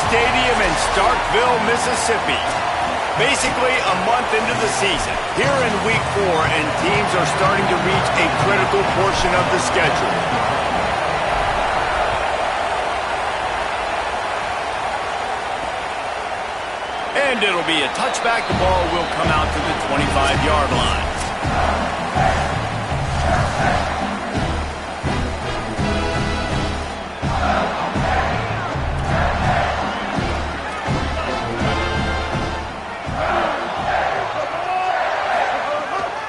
Stadium in Starkville, Mississippi. Basically a month into the season, here in Week 4, and teams are starting to reach a critical portion of the schedule. And it'll be a touchback. The ball will come out to the 25-yard line.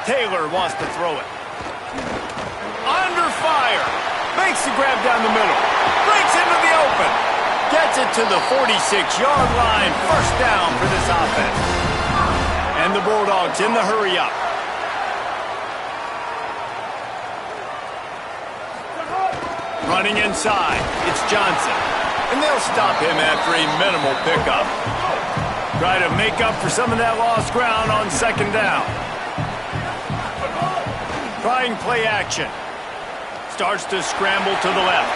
Taylor wants to throw it. Under fire. Makes the grab down the middle. Breaks into the open. Gets it to the 46-yard line. First down for this offense. And the Bulldogs in the hurry-up. Running inside. It's Johnson. And they'll stop him after a minimal pickup. Try to make up for some of that lost ground on second down. Trying play action. Starts to scramble to the left.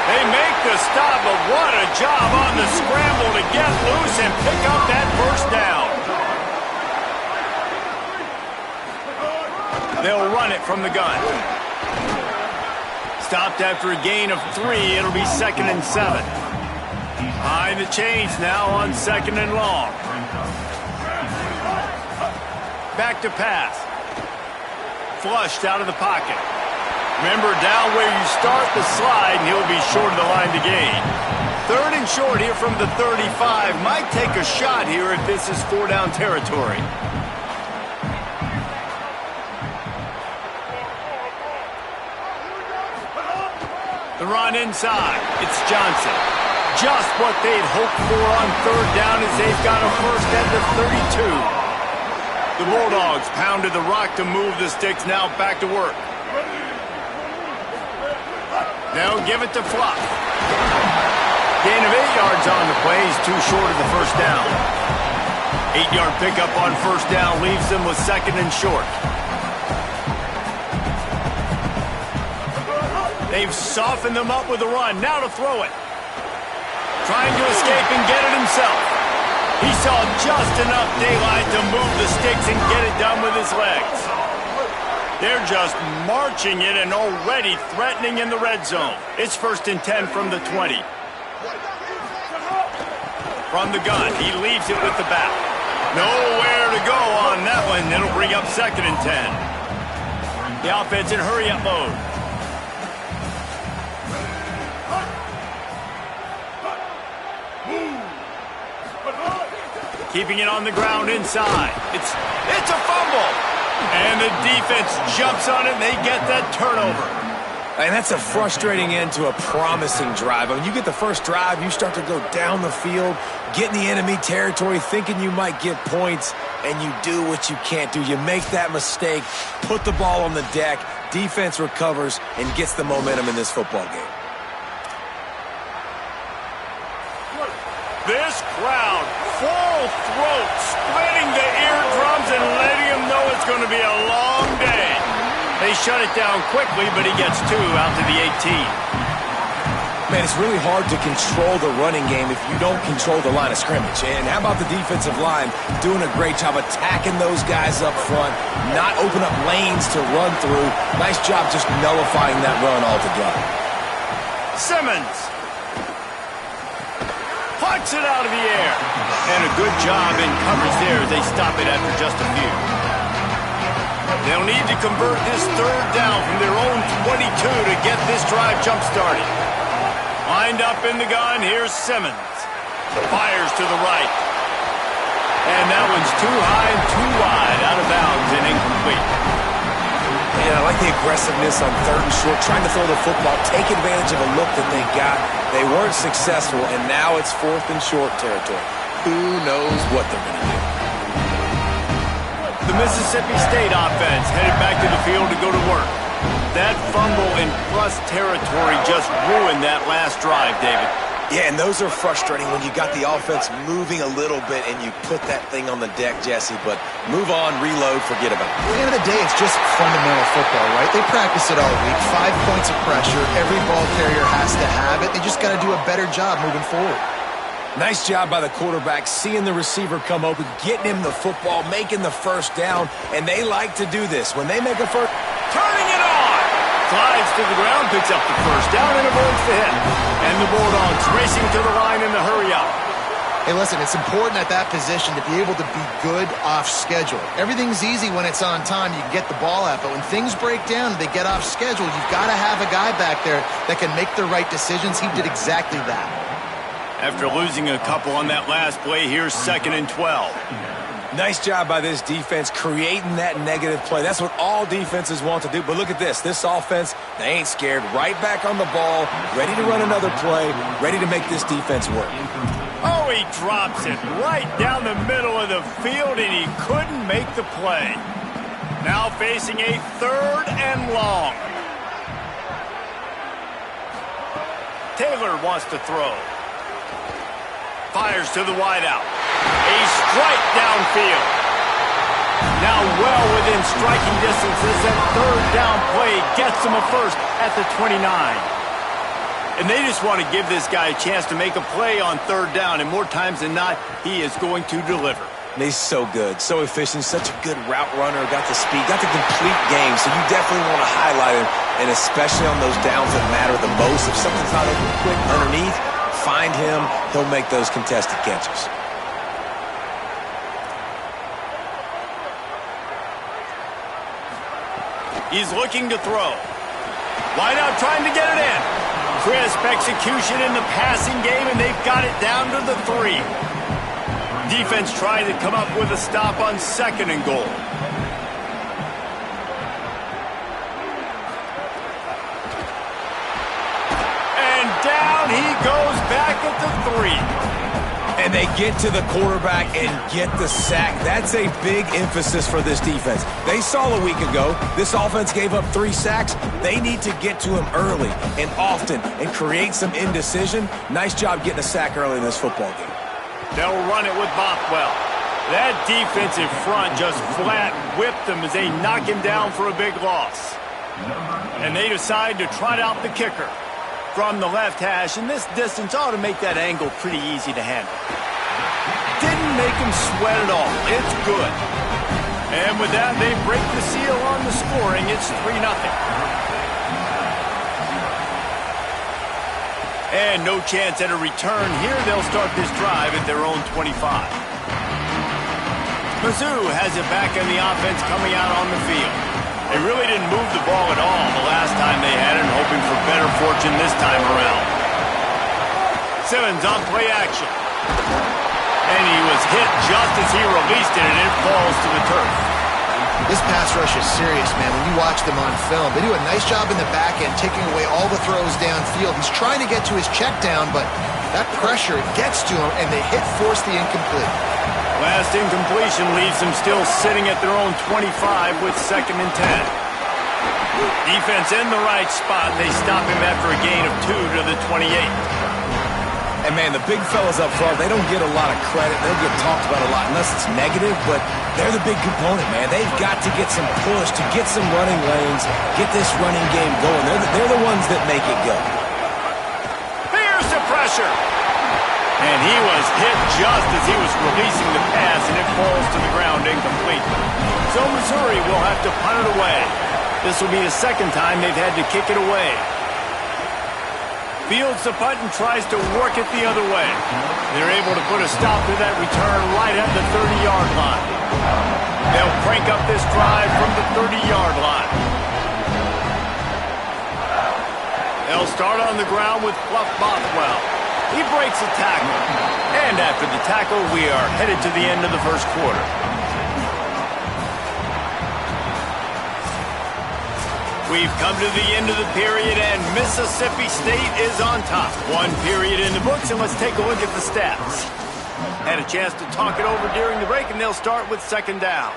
They make the stop, but what a job on the scramble to get loose and pick up that first down. They'll run it from the gun. Stopped after a gain of 3. It'll be 2nd and 7. Behind the chains now on 2nd and long. Back to pass. Flushed out of the pocket. Remember, down where you start the slide, and he'll be short of the line to gain. 3rd and short here from the 35. Might take a shot here if this is 4-down territory. The run inside. It's Johnson. Just what they'd hoped for on 3rd down as they've got a first at the 32. The Bulldogs pounded the rock to move the sticks, now back to work. They'll give it to Fluff. Gain of 8 yards on the play. He's too short of the first down. 8-yard pickup on first down leaves them with 2nd and short. They've softened them up with a run. Now to throw it. Trying to escape and get it himself. He saw just enough daylight to move the sticks and get it done with his legs. They're just marching it and already threatening in the red zone. It's 1st and 10 from the 20. From the gun, he leaves it with the back. Nowhere to go on that one. It'll bring up 2nd and 10. The offense in hurry-up mode. Keeping it on the ground inside. It's a fumble. And the defense jumps on it, and they get that turnover. And that's a frustrating end to a promising drive. When you get the first drive, you start to go down the field, get in the enemy territory, thinking you might get points, and you do what you can't do. You make that mistake, put the ball on the deck, defense recovers, and gets the momentum in this football game. This crowd, full throat, splitting the eardrums and letting them know it's going to be a long day. They shut it down quickly, but he gets 2 out to the 18. Man, it's really hard to control the running game if you don't control the line of scrimmage. And how about the defensive line doing a great job attacking those guys up front, not open up lanes to run through. Nice job just nullifying that run altogether. Simmons puts it out of the air. And a good job in coverage there as they stop it after just a few. They'll need to convert this 3rd down from their own 22 to get this drive jump-started. Lined up in the gun, here's Simmons. Fires to the right. And that one's too high and too wide, out of bounds and incomplete. And I like the aggressiveness on 3rd and short, trying to throw the football, take advantage of a look that they got. They weren't successful, and now it's 4th and short territory. Who knows what they're going to do? The Mississippi State offense headed back to the field to go to work. That fumble in plus territory just ruined that last drive, David. Yeah, and those are frustrating when you got the offense moving a little bit and you put that thing on the deck, Jesse. But move on, reload, forget about it. At the end of the day, it's just fundamental football, right? They practice it all week. 5 points of pressure. Every ball carrier has to have it. They just got to do a better job moving forward. Nice job by the quarterback, seeing the receiver come open, getting him the football, making the first down, and they like to do this. When they make a first... Turning it on! Slides to the ground, picks up the first down, and avoids the hit. And the Bulldogs racing to the line in the hurry-up. Hey, listen, it's important at that position to be able to be good off schedule. Everything's easy when it's on time. You can get the ball out, but when things break down and they get off schedule, you've got to have a guy back there that can make the right decisions. He did exactly that. After losing a couple on that last play, here's 2nd and 12. Nice job by this defense creating that negative play. That's what all defenses want to do. But look at this. This offense, they ain't scared. Right back on the ball, ready to run another play, ready to make this defense work. Oh, he drops it right down the middle of the field, and he couldn't make the play. Now facing a 3rd and long. Taylor wants to throw. Fires to the wideout. A strike downfield. Now well within striking distance as that 3rd down play gets him a first at the 29. And they just want to give this guy a chance to make a play on 3rd down, and more times than not, he is going to deliver. And he's so good, so efficient, such a good route runner, got the speed, got the complete game, so you definitely want to highlight him, and especially on those downs that matter the most. If something's not open quick underneath, find him, he'll make those contested catches. He's looking to throw. Wide out trying to get it in. Crisp execution in the passing game, and they've got it down to the 3. Defense trying to come up with a stop on 2nd and goal. And down he goes back at the 3. And they get to the quarterback and get the sack. That's a big emphasis for this defense. They saw a week ago, this offense gave up 3 sacks. They need to get to him early and often and create some indecision. Nice job getting a sack early in this football game. They'll run it with Bothwell. That defensive front just flat whipped them as they knock him down for a big loss. And they decide to trot out the kicker from the left hash, and this distance ought to make that angle pretty easy to handle. Didn't make him sweat at all. It's good. And with that, they break the seal on the scoring. It's 3-0. And no chance at a return here. They'll start this drive at their own 25. Mizzou has it back in the offense coming out on the field. They really didn't move the ball at all the last time they had it, hoping for better fortune this time around. Simmons on play action. And he was hit just as he released it, and it falls to the turf. This pass rush is serious, man. When you watch them on film, they do a nice job in the back end, taking away all the throws downfield. He's trying to get to his check down, but that pressure gets to him, and they force the incomplete. Last incompletion leaves them still sitting at their own 25 with 2nd and 10. Defense in the right spot. They stop him after a gain of 2 to the 28. And, man, the big fellas up front, they don't get a lot of credit. They don't get talked about a lot unless it's negative, but they're the big component, man. They've got to get some push, to get some running lanes, get this running game going. They're the ones that make it go. Here's the pressure. And he was hit just as he was releasing the pass, and it falls to the ground incomplete. So Missouri will have to punt it away. This will be the 2nd time they've had to kick it away. Fields the punt and tries to work it the other way. They're able to put a stop to that return right at the 30-yard line. They'll crank up this drive from the 30-yard line. They'll start on the ground with Fluff Bothwell. He breaks a tackle. And after the tackle, we are headed to the end of the first quarter. We've come to the end of the period, and Mississippi State is on top. 1 period in the books, and let's take a look at the stats. Had a chance to talk it over during the break, and they'll start with 2nd down.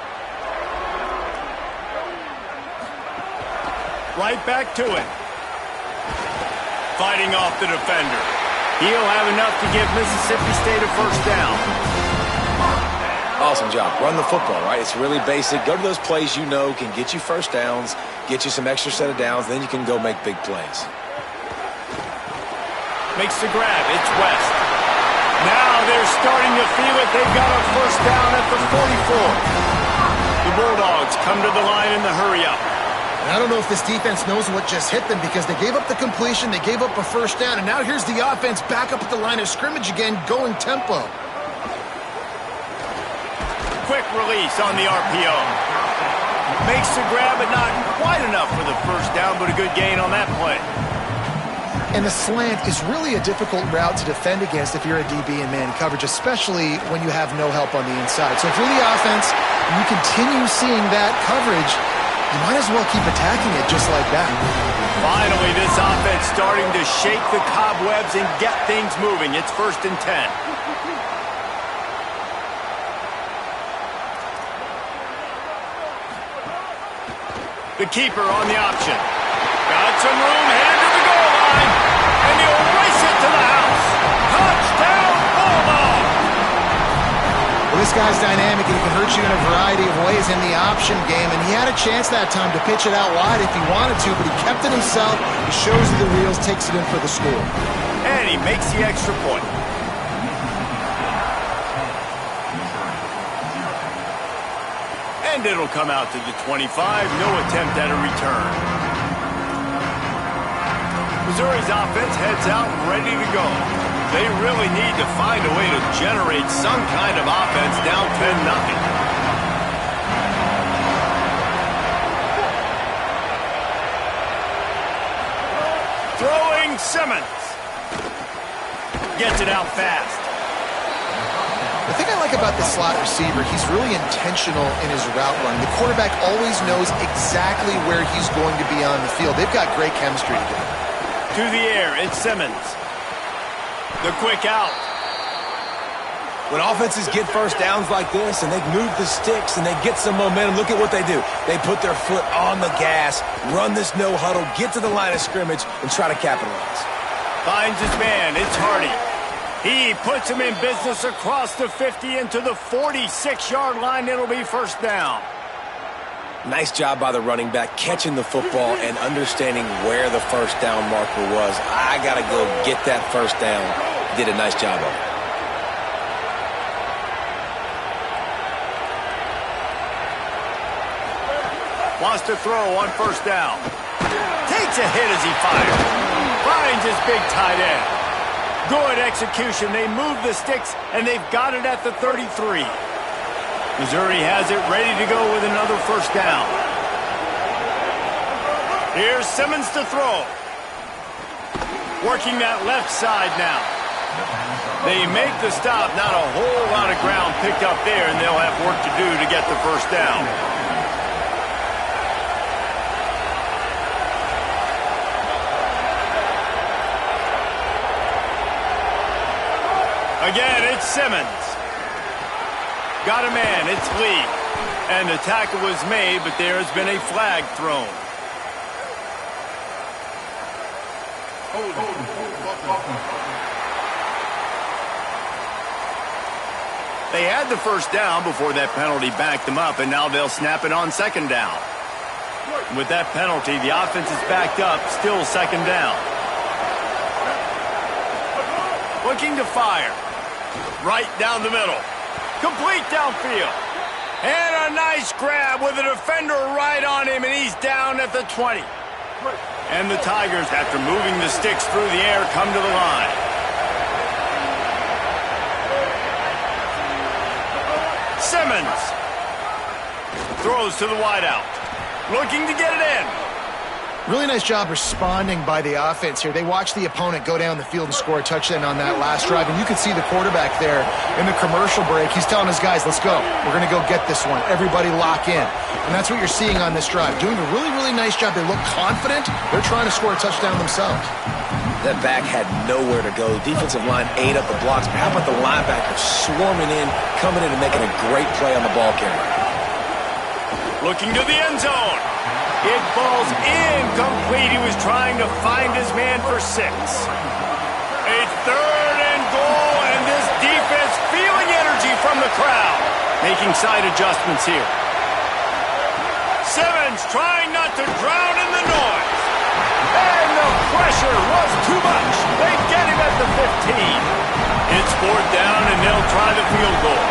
Right back to it. Fighting off the defender. He'll have enough to give Mississippi State a first down. Awesome job. Run the football, right? It's really basic. Go to those plays you know can get you first downs, get you some extra set of downs, then you can go make big plays. Makes the grab. It's West. Now they're starting to feel it. They've got a first down at the 44. The Bulldogs come to the line in the hurry-up. And I don't know if this defense knows what just hit them because they gave up the completion, they gave up a first down, and now here's the offense back up at the line of scrimmage again, going tempo. Quick release on the RPO. Makes the grab, but not quite enough for the first down, but a good gain on that play. And the slant is really a difficult route to defend against if you're a DB in man coverage, especially when you have no help on the inside. So if you're the offense and you continue seeing that coverage, you might as well keep attacking it just like that. Finally, this offense starting to shake the cobwebs and get things moving. It's 1st and 10. The keeper on the option. Got some room, headed to the goal line, and he'll race it to the house. Touchdown, Bulldog! Well, this guy's dynamic, and he can hurt you in a variety of ways in the option game, and he had a chance that time to pitch it out wide if he wanted to, but he kept it himself. He shows you the reels, takes it in for the score. And he makes the extra point. And it'll come out to the 25. No attempt at a return. Missouri's offense heads out ready to go. They really need to find a way to generate some kind of offense down 10-0. Throwing Simmons. Gets it out fast. The thing I like about the slot receiver, he's really intentional in his route run. The quarterback always knows exactly where he's going to be on the field. They've got great chemistry together. To the air, it's Simmons. The quick out. When offenses get first downs like this and they move the sticks and they get some momentum, look at what they do. They put their foot on the gas, run this no huddle, get to the line of scrimmage, and try to capitalize. Finds his man. It's Hardy. He puts him in business across the 50 into the 46-yard line. It'll be first down. Nice job by the running back, catching the football and understanding where the first down marker was. I got to go get that first down. Did a nice job of it. Wants to throw on first down. Takes a hit as he fires. Finds his big tight end. Good execution. They move the sticks, and they've got it at the 33. Missouri has it ready to go with another first down. Here's Simmons to throw. Working that left side now. They make the stop. Not a whole lot of ground picked up there, and they'll have work to do to get the first down. Again, it's Simmons. Got a man, it's Lee. And the tackle was made, but there has been a flag thrown. They had the first down before that penalty backed them up, and now they'll snap it on second down. With that penalty, the offense is backed up, still second down. Looking to fire. Right down the middle. Complete downfield. And a nice grab with a defender right on him, and he's down at the 20. And the Tigers, after moving the sticks through the air, come to the line. Simmons throws to the wideout. Looking to get it in. Really nice job responding by the offense here. They watched the opponent go down the field and score a touchdown on that last drive. And you can see the quarterback there in the commercial break. He's telling his guys, let's go. We're going to go get this one. Everybody lock in. And that's what you're seeing on this drive. Doing a really, really nice job. They look confident. They're trying to score a touchdown themselves. That back had nowhere to go. The defensive line ate up the blocks. But how about the linebacker swarming in, coming in and making a great play on the ball carrier? Looking to the end zone. It falls incomplete. He was trying to find his man for 6. A third and goal, and this defense feeling energy from the crowd. Making side adjustments here. Simmons trying not to drown in the noise. And the pressure was too much. They get him at the 15. It's fourth down, and they'll try the field goal.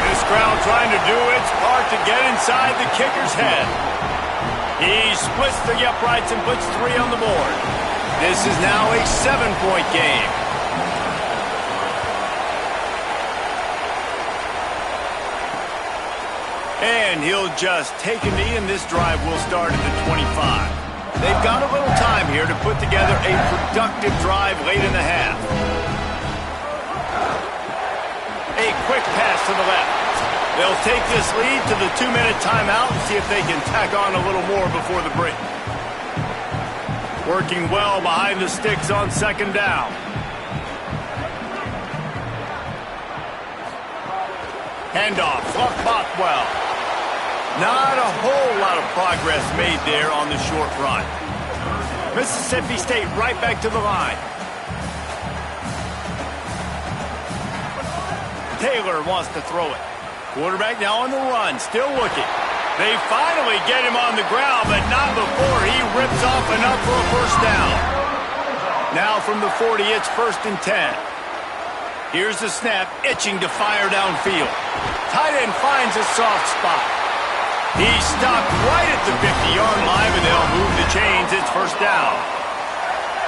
This crowd trying to do its part to get inside the kicker's head. He splits the uprights and puts 3 on the board. This is now a 7-point game. And he'll just take a knee, and this drive will start at the 25. They've got a little time here to put together a productive drive late in the half. A quick pass to the left. They'll take this lead to the 2-minute timeout and see if they can tack on a little more before the break. Working well behind the sticks on second down. Handoff, Fluff Bothwell. Not a whole lot of progress made there on the short run. Mississippi State right back to the line. Taylor wants to throw it. Quarterback now on the run, still looking. They finally get him on the ground, but not before he rips off enough for a first down. Now from the 40, it's 1st and 10. Here's the snap, itching to fire downfield. Tight end finds a soft spot. He stopped right at the 50-yard line, and they'll move the chains. It's first down.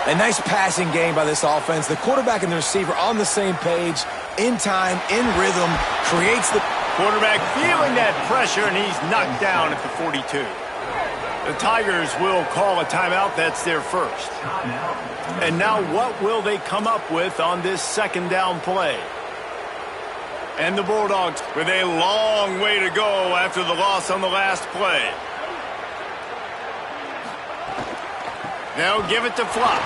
A nice passing game by this offense. The quarterback and the receiver on the same page, in time, in rhythm, creates the... Quarterback feeling that pressure, and he's knocked down at the 42. The Tigers will call a timeout. That's their first. And now what will they come up with on this second down play? And the Bulldogs with a long way to go after the loss on the last play. They'll give it to Fluff.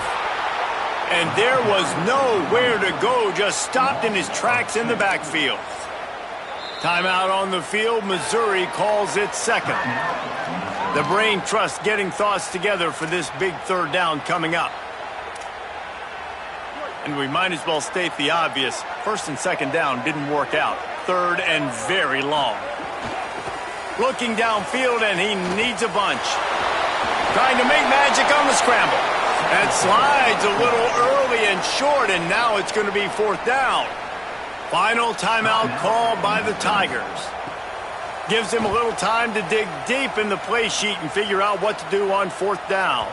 And there was nowhere to go, just stopped in his tracks in the backfield. Timeout on the field. Missouri calls it second. The brain trust getting thoughts together for this big third down coming up. And we might as well state the obvious. First and second down didn't work out. Third and very long. Looking downfield, and he needs a bunch. Trying to make magic on the scramble. That slides a little early and short, and now it's going to be fourth down. Final timeout called by the Tigers. Gives him a little time to dig deep in the play sheet and figure out what to do on fourth down.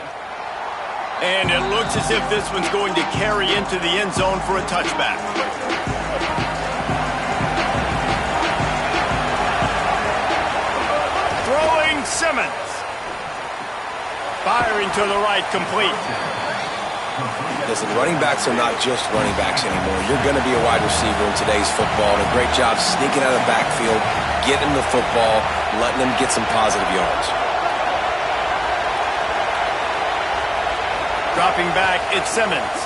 And it looks as if this one's going to carry into the end zone for a touchback. Throwing Simmons. Firing to the right, complete. Listen, running backs are not just running backs anymore. You're going to be a wide receiver in today's football, and a great job sneaking out of the backfield, getting the football, letting them get some positive yards. Dropping back, it's Simmons.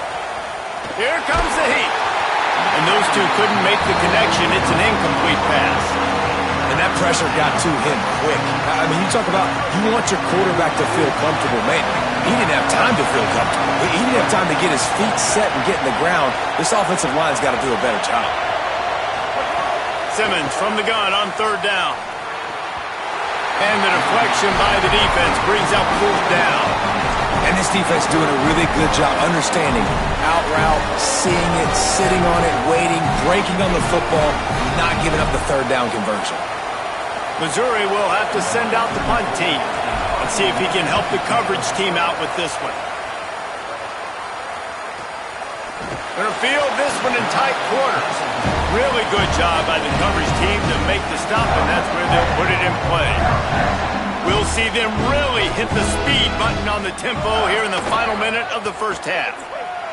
Here comes the heat. And those two couldn't make the connection. It's an incomplete pass. And that pressure got to him quick. I mean, you talk about you want your quarterback to feel comfortable. Man, he didn't have time to feel comfortable. He didn't have time to get his feet set and get in the ground. This offensive line's got to do a better job. Simmons from the gun on third down. And the deflection by the defense brings out fourth down. And this defense doing a really good job understanding out route, seeing it, sitting on it, waiting, breaking on the football, not giving up the third down conversion. Missouri will have to send out the punt team and see if he can help the coverage team out with this one. Going to field this one in tight quarters. Really good job by the coverage team to make the stop, and that's where they'll put it in play. We'll see them really hit the speed button on the tempo here in the final minute of the first half.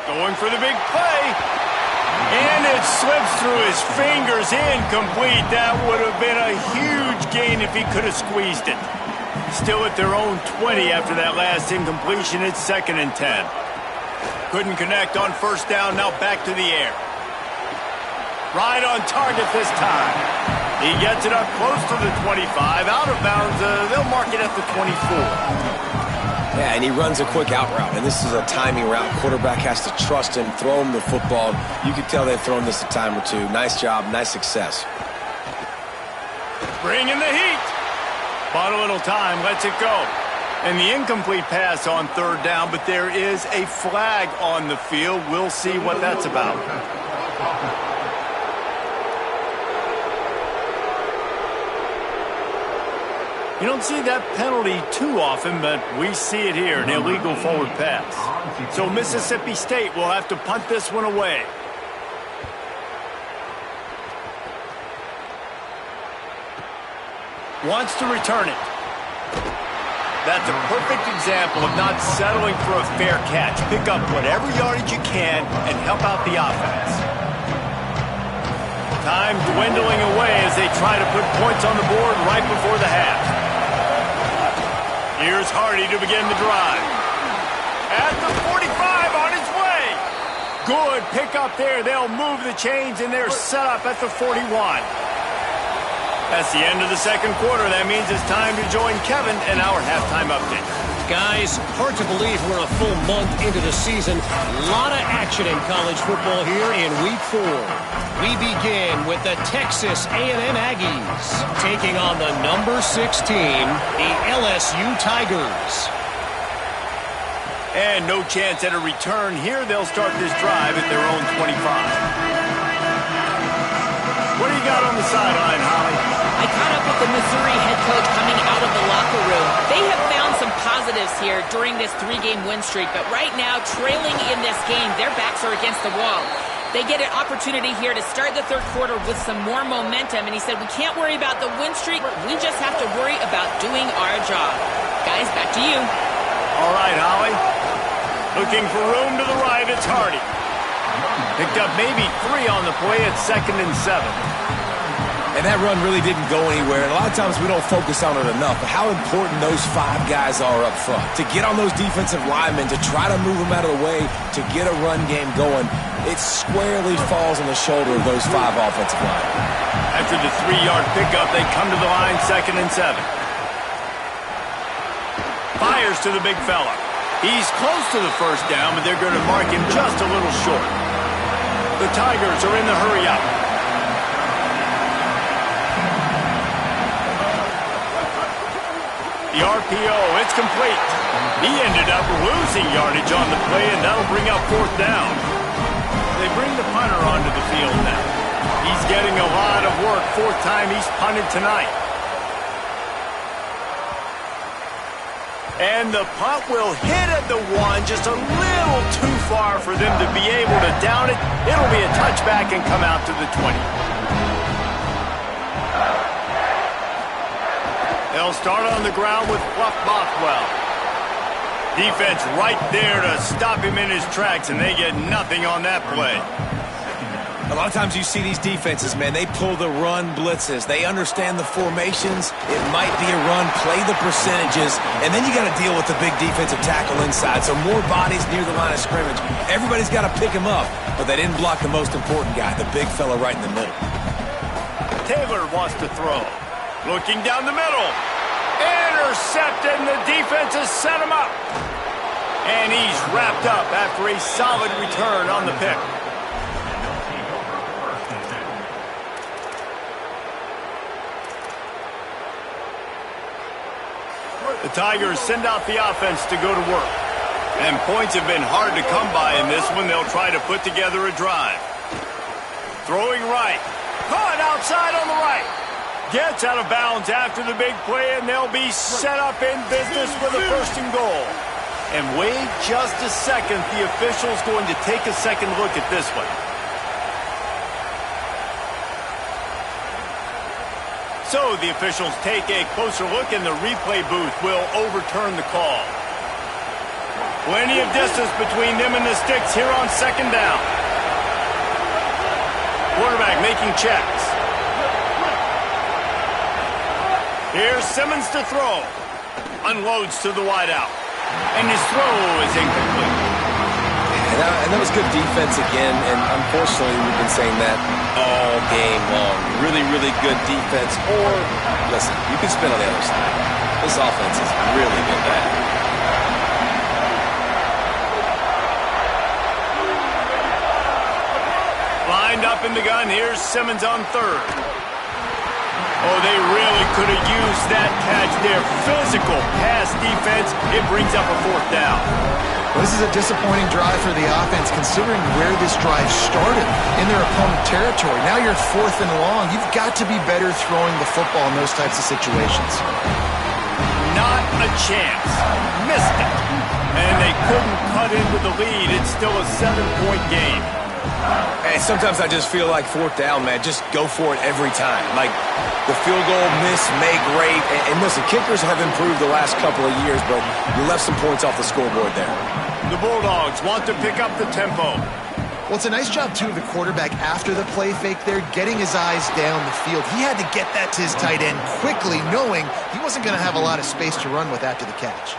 Going for the big play. And it slips through his fingers, incomplete. That would have been a huge gain if he could have squeezed it. Still at their own 20 after that last incompletion. It's 2nd and 10. Couldn't connect on first down. Now back to the air. Right on target this time. He gets it up close to the 25. Out of bounds. They'll mark it at the 24. Yeah, and he runs a quick out route, and this is a timing route. Quarterback has to trust him, throw him the football. You can tell they've thrown this a time or two. Nice job, nice success. Bring in the heat. Bought a little time, lets it go. And the incomplete pass on third down, but there is a flag on the field. We'll see what that's about. You don't see that penalty too often, but we see it here, an illegal forward pass. So Mississippi State will have to punt this one away. Wants to return it. That's a perfect example of not settling for a fair catch. Pick up whatever yardage you can and help out the offense. Time dwindling away as they try to put points on the board right before the half. Here's Hardy to begin the drive. At the 45, on his way. Good pick up there. They'll move the chains, and they're set up at the 41. That's the end of the second quarter. That means it's time to join Kevin in our halftime update. Guys, hard to believe we're a full month into the season. A lot of action in college football here in Week 4. We begin with the Texas A&M Aggies taking on the number 6 team, the LSU Tigers. And no chance at a return here. They'll start this drive at their own 25. What do you got on the sideline, Holly? I caught up with the Missouri head coach coming out of the locker room. They have found some positives here during this 3-game win streak, but right now, trailing in this game, their backs are against the wall. They get an opportunity here to start the third quarter with some more momentum, and he said, we can't worry about the win streak, we just have to worry about doing our job. Guys, back to you. All right, Holly. Looking for room to the right, it's Hardy. Picked up maybe 3 on the play at 2nd and 7. And that run really didn't go anywhere. And a lot of times we don't focus on it enough. But how important those 5 guys are up front. To get on those defensive linemen, to try to move them out of the way, to get a run game going, it squarely falls on the shoulder of those 5 offensive linemen. After the 3-yard pickup, they come to the line 2nd and 7. Fires to the big fella. He's close to the first down, but they're going to mark him just a little short. The Tigers are in the hurry-up. The RPO, it's complete. He ended up losing yardage on the play, and that'll bring up 4th down. They bring the punter onto the field now. He's getting a lot of work. 4th time he's punted tonight. And the punt will hit at the 1, just a little too far for them to be able to down it. It'll be a touchback and come out to the 20. They'll start on the ground with Fluff Bothwell. Defense right there to stop him in his tracks, and they get nothing on that play. A lot of times you see these defenses, man, they pull the run blitzes. They understand the formations. It might be a run, play the percentages, and then you got to deal with the big defensive tackle inside. So more bodies near the line of scrimmage. Everybody's got to pick him up, but they didn't block the most important guy, the big fella right in the middle. Taylor wants to throw. Looking down the middle. Intercepted, and the defense has set him up. And he's wrapped up after a solid return on the pick. The Tigers send out the offense to go to work. And points have been hard to come by in this one. They'll try to put together a drive. Throwing right. Caught outside on the right. Gets out of bounds after the big play, and they'll be set up in business with a 1st and goal. And wait just a second. The official's going to take a second look at this one. So the officials take a closer look, and the replay booth will overturn the call. Plenty of distance between them and the sticks here on 2nd down. Quarterback making checks. Here's Simmons to throw. Unloads to the wideout. And his throw is incomplete. And that was good defense again, and unfortunately we've been saying that all game long. Really, really good defense. Or, listen, you can spin on the other side. This offense has really been bad. Lined up in the gun. Here's Simmons on 3rd. Oh, they really could have used that catch there. Physical pass defense. It brings up a 4th down. Well, this is a disappointing drive for the offense, considering where this drive started in their opponent territory. Now you're 4th and long. You've got to be better throwing the football in those types of situations. Not a chance. Missed it. And they couldn't cut into the lead. It's still a 7-point game. And sometimes I just feel like fourth down, man, just go for it every time. Like the field goal miss, make great. And listen, kickers have improved the last couple of years, but you left some points off the scoreboard there. The Bulldogs want to pick up the tempo. Well, it's a nice job, too, of the quarterback after the play fake there, getting his eyes down the field. He had to get that to his tight end quickly, knowing he wasn't going to have a lot of space to run with after the catch.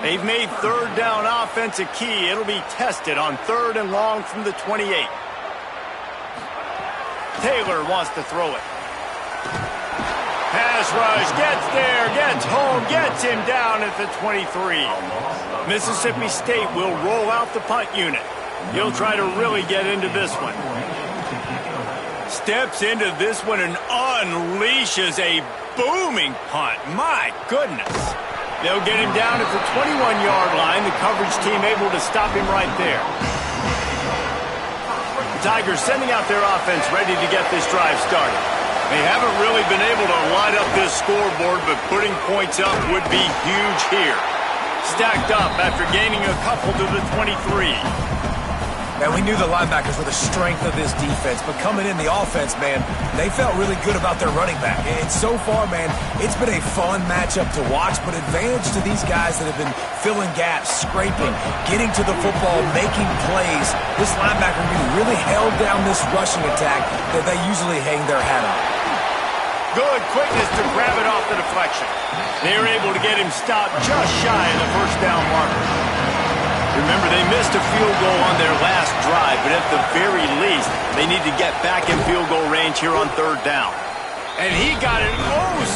They've made third down offense a key. It'll be tested on 3rd and long from the 28. Taylor wants to throw it. Pass rush, gets there, gets home, gets him down at the 23. Mississippi State will roll out the punt unit. He'll try to really get into this one. Steps into this one and unleashes a booming punt. My goodness. They'll get him down at the 21-yard line. The coverage team able to stop him right there. The Tigers sending out their offense ready to get this drive started. They haven't really been able to light up this scoreboard, but putting points up would be huge here. Stacked up after gaining a couple to the 23. And we knew the linebackers were the strength of this defense, but coming in the offense, man, they felt really good about their running back. And so far, man, it's been a fun matchup to watch, but advantage to these guys that have been filling gaps, scraping, getting to the football, making plays. This linebacker really held down this rushing attack that they usually hang their hat on. Good quickness to grab it off the deflection. They were able to get him stopped just shy of the first down marker. Remember, they missed a field goal on their last drive, but at the very least, they need to get back in field goal range here on 3rd down. And he got it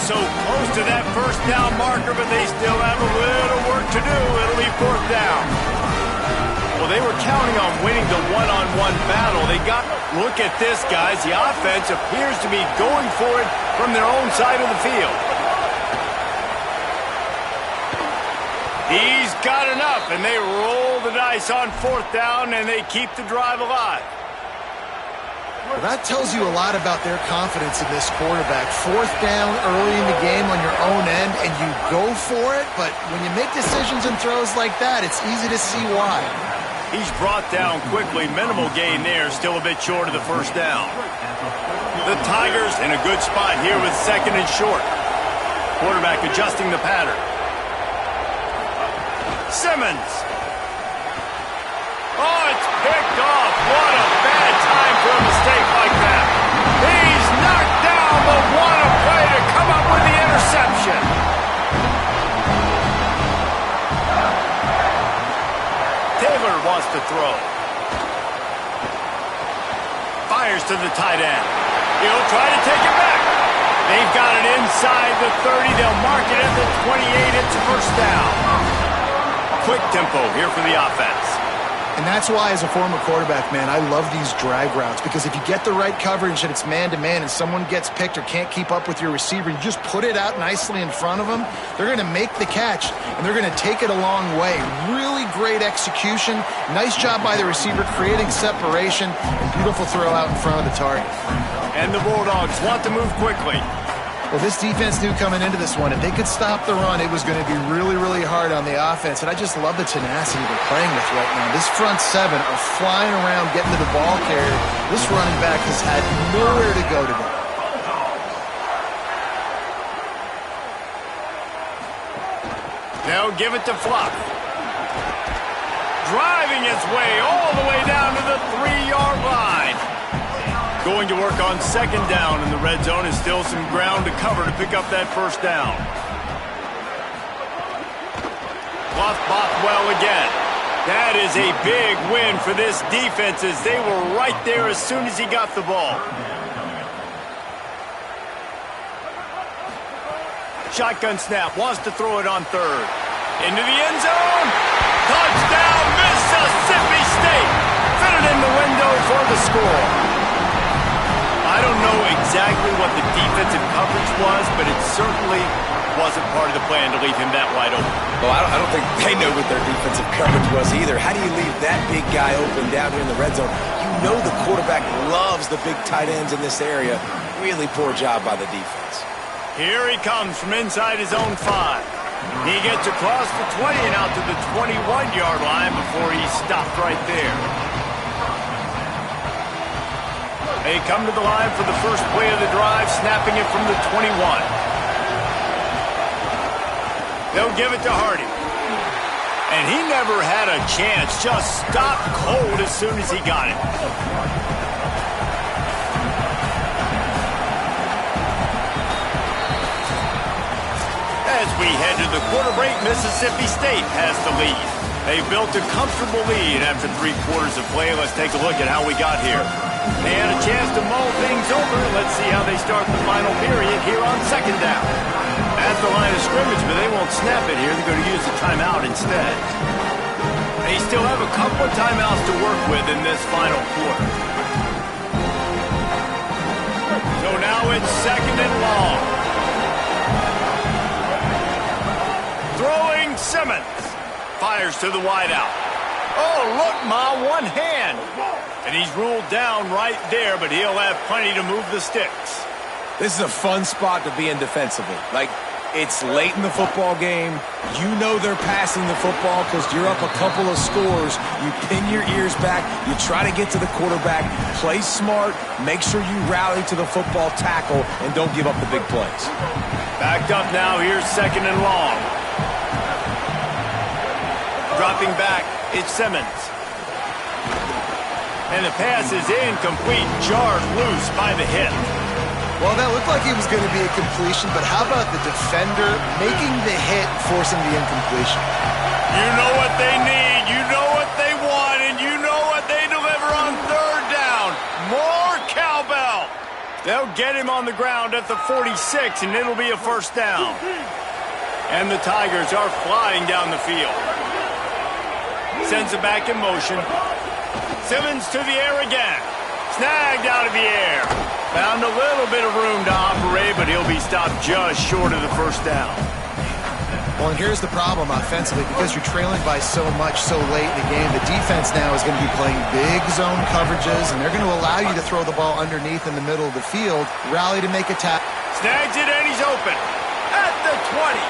so close to that first down marker, but they still have a little work to do. It'll be 4th down. Well, they were counting on winning the one-on-one battle. They got, look at this, guys. The offense appears to be going for it from their own side of the field. He's got enough, and they roll the dice on 4th down, and they keep the drive alive. Well, that tells you a lot about their confidence in this quarterback. 4th down early in the game on your own end, and you go for it, but when you make decisions and throws like that, it's easy to see why. He's brought down quickly. Minimal gain there, still a bit short of the first down. The Tigers in a good spot here with 2nd and short. Quarterback adjusting the pattern. Simmons. Oh, it's picked off. What a bad time for a mistake like that. He's knocked down, but what a play to come up with the interception. Taylor wants to throw. Fires to the tight end. He'll try to take it back. They've got it inside the 30. They'll mark it at the 28. It's 1st down. Quick tempo here for the offense. And that's why, as a former quarterback, man, I love these drag routes, because if you get the right coverage and it's man-to-man and someone gets picked or can't keep up with your receiver, you just put it out nicely in front of them, they're going to make the catch, and they're going to take it a long way. Really great execution. Nice job by the receiver creating separation, and beautiful throw out in front of the target. And the Bulldogs want to move quickly. Well, this defense knew coming into this one, if they could stop the run, it was going to be really, really hard on the offense. And I just love the tenacity they're playing with right now. This front 7 are flying around, getting to the ball carrier. This running back has had nowhere to go today. They'll give it to Fluff. Driving its way all the way down to the 3-yard line. Going to work on 2nd down in the red zone, is still some ground to cover to pick up that 1st down. Fluff Bothwell again. That is a big win for this defense, as they were right there as soon as he got the ball. Shotgun snap, wants to throw it on 3rd. Into the end zone. Touchdown, Mississippi State. Fitted in the window for the score. I don't know exactly what the defensive coverage was, but it certainly wasn't part of the plan to leave him that wide open. Well, I don't think they know what their defensive coverage was either. How do you leave that big guy open down here in the red zone? You know the quarterback loves the big tight ends in this area. Really poor job by the defense. Here he comes from inside his own 5. He gets across the 20 and out to the 21-yard line before he's stopped right there. They come to the line for the first play of the drive, snapping it from the 21. They'll give it to Hardy. And he never had a chance, just stopped cold as soon as he got it. As we head to the quarter break, Mississippi State has the lead. They built a comfortable lead after 3 quarters of play. Let's take a look at how we got here. They had a chance to mull things over. Let's see how they start the final period here on second down. At the line of scrimmage, but they won't snap it here. They're going to use the timeout instead. They still have a couple of timeouts to work with in this final quarter. So now it's second and long. Throwing Simmons. Fires to the wideout. Oh, look, Ma, one hand. And he's ruled down right there, but he'll have plenty to move the sticks. This is a fun spot to be in defensively. Like, it's late in the football game. You know they're passing the football because you're up a couple of scores. You pin your ears back. You try to get to the quarterback. Play smart. Make sure you rally to the football tackle and don't give up the big plays. Backed up now. Here's second and long. Dropping back. It's Simmons. And the pass is incomplete. Jarred loose by the hip. Well, that looked like it was going to be a completion, but how about the defender making the hit, forcing the incompletion? You know what they need, you know what they want, and you know what they deliver on third down. More cowbell. They'll get him on the ground at the 46, and it'll be a first down. And the Tigers are flying down the field. Sends it back in motion. Simmons to the air again. Snagged out of the air. Found a little bit of room to operate, but he'll be stopped just short of the first down. Well, and here's the problem offensively. Because you're trailing by so much so late in the game, the defense now is going to be playing big zone coverages, and they're going to allow you to throw the ball underneath in the middle of the field, rally to make a tackle. Snags it, and he's open. At the 20.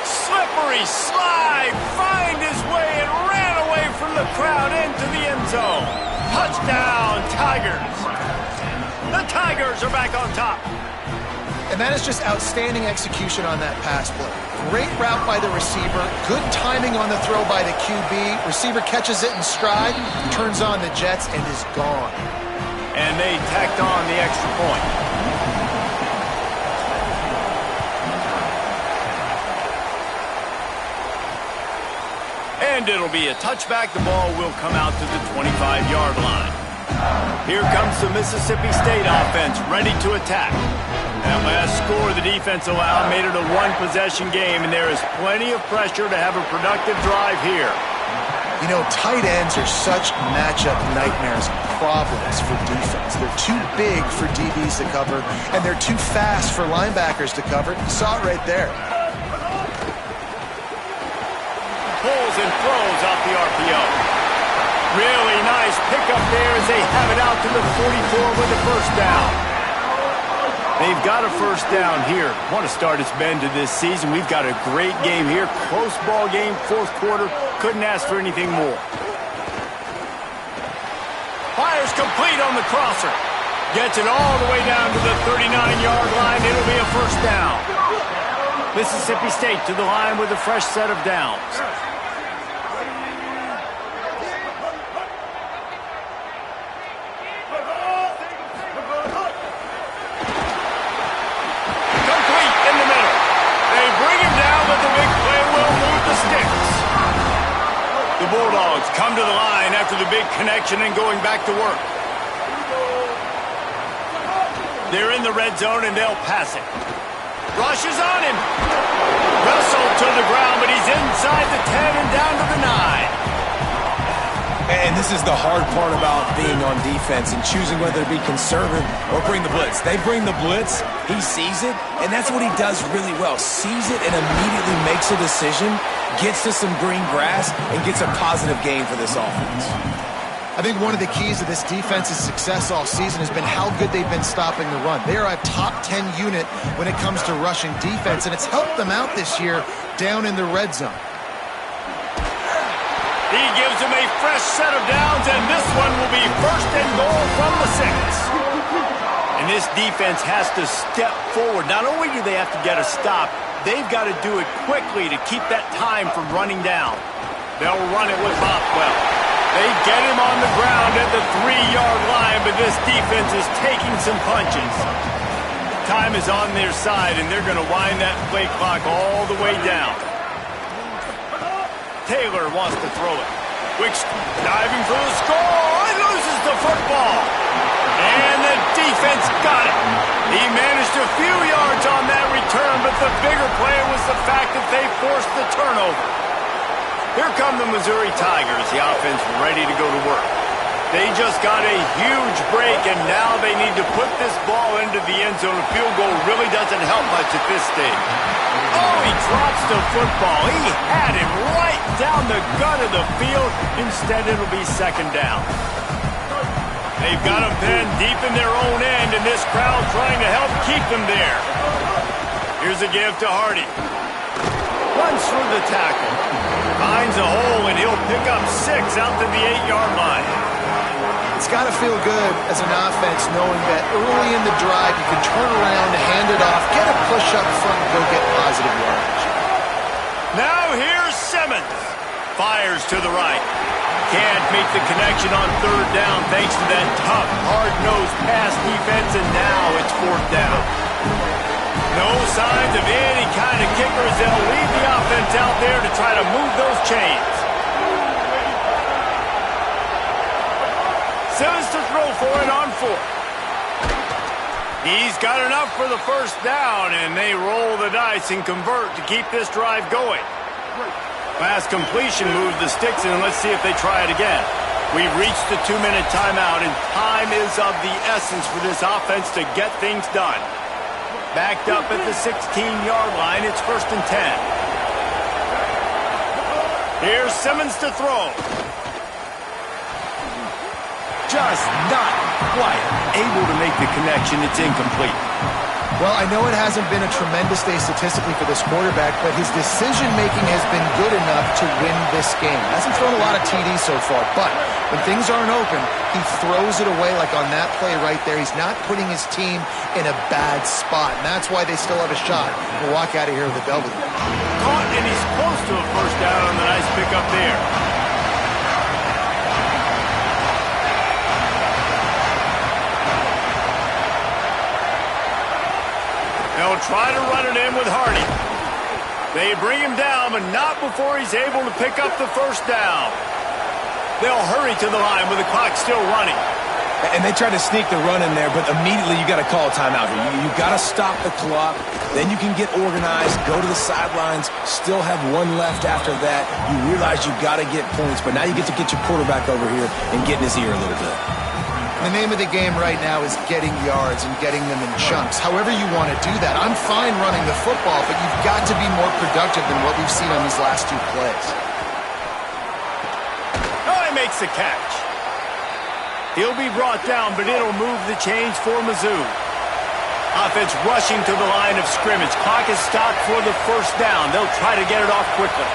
Slippery slide. Find his way and ran away from the crowd into the end zone. Touchdown, Tigers. The Tigers are back on top. And that is just outstanding execution on that pass play. Great route by the receiver. Good timing on the throw by the QB. Receiver catches it in stride, turns on the jets, and is gone. And they tacked on the extra point. And it'll be a touchback. The ball will come out to the 25-yard line. Here comes the Mississippi State offense, ready to attack. That last score the defense allowed made it a one-possession game, and there is plenty of pressure to have a productive drive here. You know, tight ends are such matchup nightmares and problems for defense. They're too big for DBs to cover, and they're too fast for linebackers to cover. You saw it right there. Pulls and throws off the RPO. Really nice pickup there as they have it out to the 44 with the first down. They've got a first down here. What a start it's been to this season. We've got a great game here. Close ball game, fourth quarter. Couldn't ask for anything more. Fires complete on the crosser. Gets it all the way down to the 39-yard line. It'll be a first down. Mississippi State to the line with a fresh set of downs. The Bulldogs come to the line after the big connection and going back to work. They're in the red zone and they'll pass it. Rushes on him. Russell to the ground, but he's inside the 10 and down to the 9. And this is the hard part about being on defense and choosing whether to be conservative or bring the blitz. They bring the blitz, he sees it, and that's what he does really well. Sees it and immediately makes a decision, gets to some green grass, and gets a positive gain for this offense. I think one of the keys to this defense's success all season has been how good they've been stopping the run. They are a top 10 unit when it comes to rushing defense, and it's helped them out this year down in the red zone. He gives him a fresh set of downs, and this one will be first and goal from the 6. And this defense has to step forward. Not only do they have to get a stop, they've got to do it quickly to keep that time from running down. They'll run it with Hopwell. They get him on the ground at the 3-yard line, but this defense is taking some punches. Time is on their side, and they're going to wind that play clock all the way down. Taylor wants to throw it. Wicks diving for the score. He loses the football. And the defense got it. He managed a few yards on that return, but the bigger play was the fact that they forced the turnover. Here come the Missouri Tigers, the offense ready to go to work. They just got a huge break, and now they need to put this ball into the end zone. A field goal really doesn't help much at this stage. Oh, he drops the football. He had him right down the gut of the field. Instead, it'll be second down. They've got him pinned deep in their own end, and this crowd trying to help keep them there. Here's a give to Hardy. Runs through the tackle. Finds a hole, and he'll pick up 6 out to the 8-yard line. It's got to feel good as an offense knowing that early in the drive you can turn around, hand it off, get a push up front, and go get positive yardage. Now here's Simmons. Fires to the right. Can't make the connection on third down thanks to that tough, hard-nosed pass defense, and now it's fourth down. No signs of any kind of kickers. They'll leave the offense out there to try to move those chains. Simmons to throw for it on 4th. He's got enough for the first down, and they roll the dice and convert to keep this drive going. Pass completion moves the sticks in, and let's see if they try it again. We've reached the 2-minute timeout, and time is of the essence for this offense to get things done. Backed up at the 16-yard line, it's first and 10. Here's Simmons to throw. Just not quite able to make the connection. It's incomplete. Well, I know it hasn't been a tremendous day statistically for this quarterback, but his decision-making has been good enough to win this game. Hasn't thrown a lot of TDs so far, but when things aren't open, he throws it away like on that play right there. He's not putting his team in a bad spot, and that's why they still have a shot to walk out of here with a W. Caught, and he's close to a first down on the nice pickup there. They'll try to run it in with Hardy. They bring him down, but not before he's able to pick up the first down. They'll hurry to the line with the clock still running. And they try to sneak the run in there, but immediately you got to call a timeout here. You got to stop the clock. Then you can get organized, go to the sidelines, still have one left after that. You realize you got to get points, but now you get to get your quarterback over here and get in his ear a little bit. The name of the game right now is getting yards and getting them in chunks. However you want to do that. I'm fine running the football, but you've got to be more productive than what we've seen on these last 2 plays. Oh, he makes the catch. He'll be brought down, but it'll move the chains for Mizzou. Offense rushing to the line of scrimmage. Clock is stopped for the first down. They'll try to get it off quickly.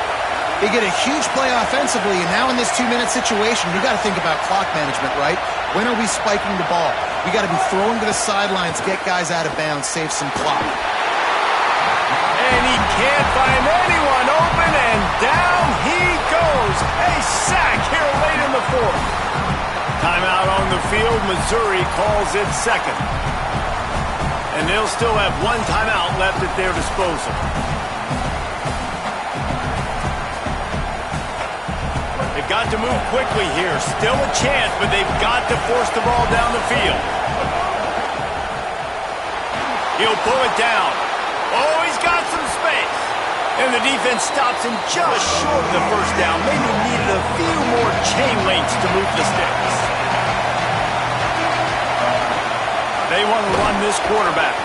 They get a huge play offensively, and now in this 2-minute situation, you got to think about clock management, right? When are we spiking the ball? We got to be throwing to the sidelines, get guys out of bounds, save some clock. And he can't find anyone open, and down he goes. A sack here late in the 4th. Timeout on the field. Missouri calls it second. And they'll still have one timeout left at their disposal. They've got to move quickly here. Still a chance, but they've got to force the ball down the field. He'll pull it down. Oh, he's got some space. And the defense stops him just short of the first down. Maybe needed a few more chain links to move the sticks. They want to run this quarterback.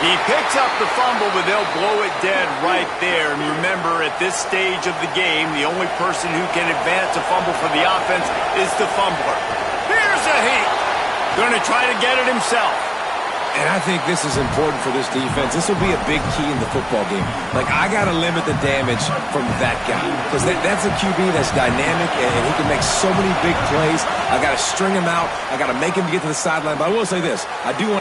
He picks up the fumble, but they'll blow it dead right there. And remember, at this stage of the game, the only person who can advance a fumble for the offense is the fumbler. Here's a heat. Going to try to get it himself. And I think this is important for this defense. This will be a big key in the football game. Like, I got to limit the damage from that guy. Because that's a QB that's dynamic, and he can make so many big plays. I got to string him out. I got to make him get to the sideline. But I will say this. I do want...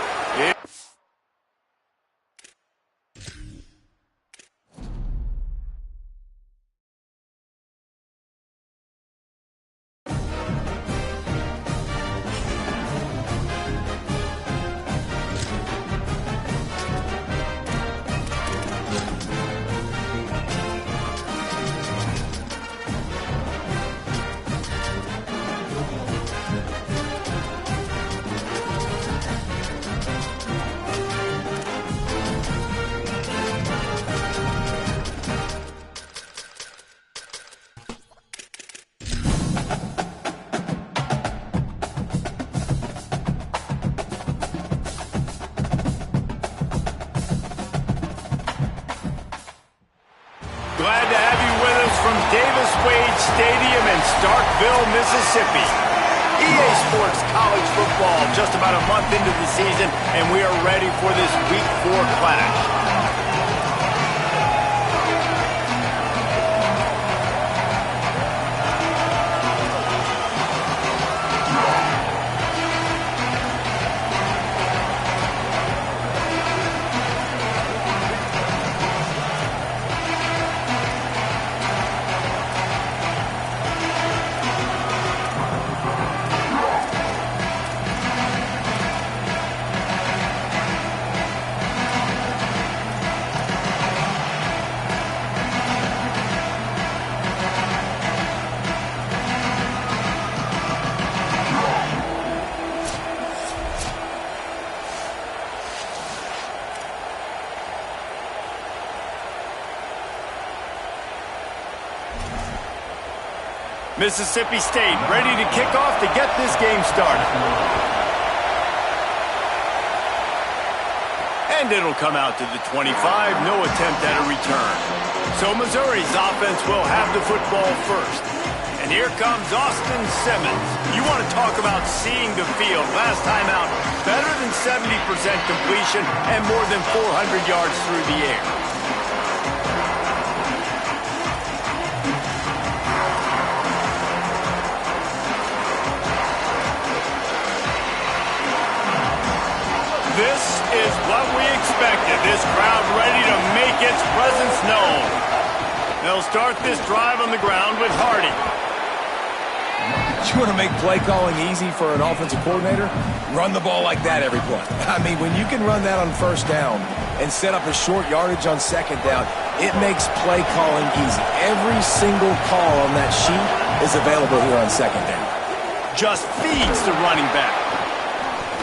Glad to have you with us from Davis Wade Stadium in Starkville, Mississippi. EA Sports College Football just about a month into the season, and we are ready for this Week 4 clash. Mississippi State ready to kick off to get this game started. And it'll come out to the 25, no attempt at a return. So Missouri's offense will have the football first. And here comes Austin Simmons. You want to talk about seeing the field. Last time out, better than 70% completion and more than 400 yards through the air. This is what we expected. This crowd ready to make its presence known. They'll start this drive on the ground with Hardy. You want to make play calling easy for an offensive coordinator? Run the ball like that every play. I mean, when you can run that on first down and set up a short yardage on second down, it makes play calling easy. Every single call on that sheet is available here on second down. Just feeds the running back.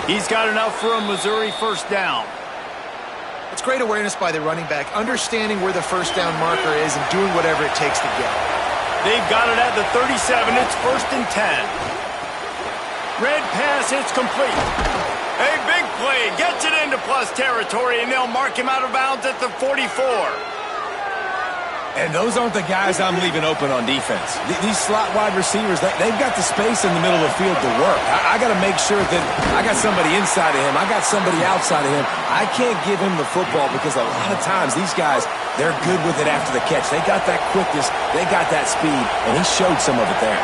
He's got enough for a Missouri first down. It's great awareness by the running back, understanding where the first down marker is and doing whatever it takes to get it. They've got it at the 37. It's 1st and 10. Red pass, it's complete. A big play, gets it into plus territory, and they'll mark him out of bounds at the 44. And those aren't the guys I'm leaving open on defense. These slot wide receivers, they've got the space in the middle of the field to work. I got to make sure that I got somebody inside of him. I got somebody outside of him. I can't give him the football because a lot of times these guys, they're good with it after the catch. They got that quickness. They got that speed, and he showed some of it there.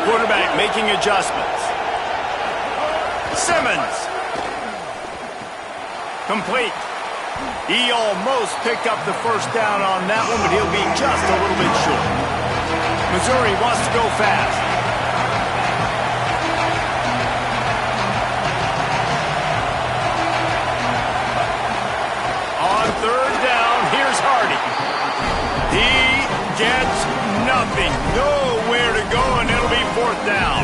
Quarterback making adjustments. Simmons. Complete. He almost picked up the first down on that one, but he'll be just a little bit short. Missouri wants to go fast. On 3rd down, here's Hardy. He gets nothing. Nowhere to go, and it'll be 4th down.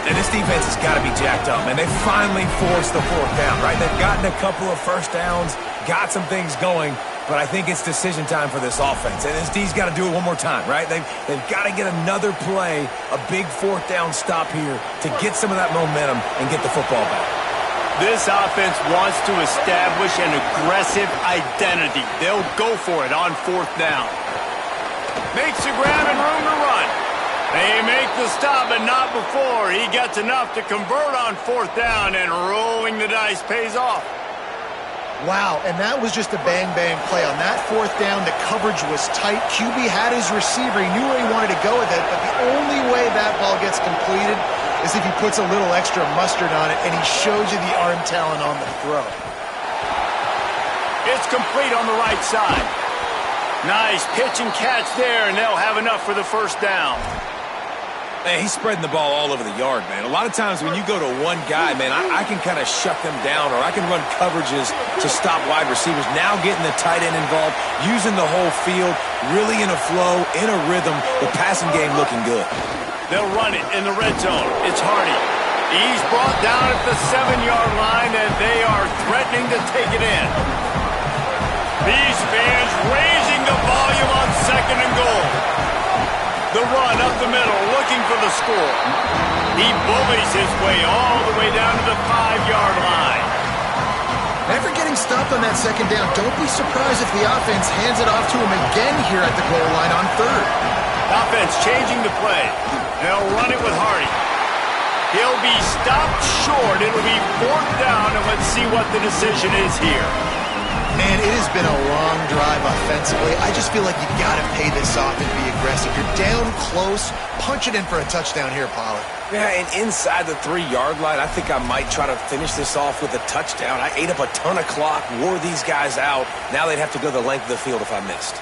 And this defense has got to be jacked up, man. They finally forced the 4th down, right? They've gotten a couple of first downs, got some things going, but I think it's decision time for this offense. And this D's got to do it one more time, right? They've got to get another play, a big fourth down stop here to get some of that momentum and get the football back. This offense wants to establish an aggressive identity. They'll go for it on fourth down. Makes the grab and room to run. They make the stop, but not before. He gets enough to convert on fourth down, and rolling the dice pays off. Wow, and that was just a bang-bang play. On that fourth down, the coverage was tight. QB had his receiver. He knew where he wanted to go with it, but the only way that ball gets completed is if he puts a little extra mustard on it, and he shows you the arm talent on the throw. It's complete on the right side. Nice pitch and catch there, and they'll have enough for the first down. Man, he's spreading the ball all over the yard, man. A lot of times when you go to one guy, man, I can kind of shut them down, or I can run coverages to stop wide receivers. Now getting the tight end involved, using the whole field, really in a flow, in a rhythm, the passing game looking good. They'll run it in the red zone. It's Hardy. He's brought down at the 7-yard line, and they are threatening to take it in. These fans raising the volume on second and goal. The run up the middle, looking for the score. He bullies his way all the way down to the 5-yard line. After getting stopped on that second down, don't be surprised if the offense hands it off to him again here at the goal line on third. Offense changing the play. They'll run it with Hardy. He'll be stopped short. It'll be fourth down, and let's see what the decision is here. Man, it has been a long drive offensively. I just feel like you got to pay this off and be aggressive. You're down close. Punch it in for a touchdown here, Pollard. Yeah, and inside the 3-yard line, I think I might try to finish this off with a touchdown. I ate up a ton of clock, wore these guys out. Now they'd have to go the length of the field if I missed.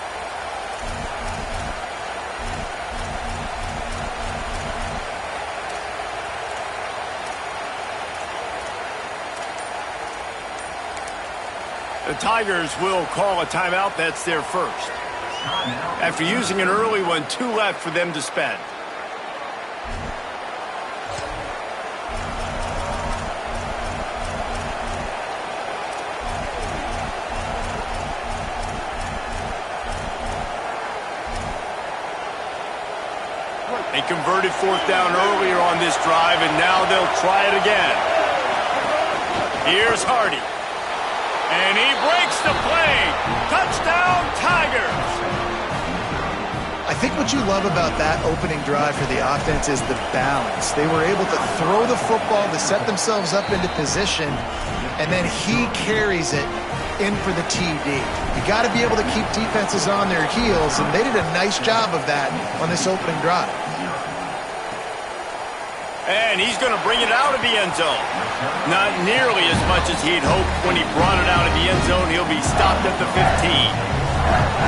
The Tigers will call a timeout. That's their first. After using an early one, 2 left for them to spend. They converted fourth down earlier on this drive, and now they'll try it again. Here's Hardy. And he breaks the play. Touchdown, Tigers. I think what you love about that opening drive for the offense is the balance. They were able to throw the football to set themselves up into position, and then he carries it in for the TD. You got to be able to keep defenses on their heels, and they did a nice job of that on this opening drive. And he's going to bring it out of the end zone. Not nearly as much as he'd hoped when he brought it out of the end zone. He'll be stopped at the 15.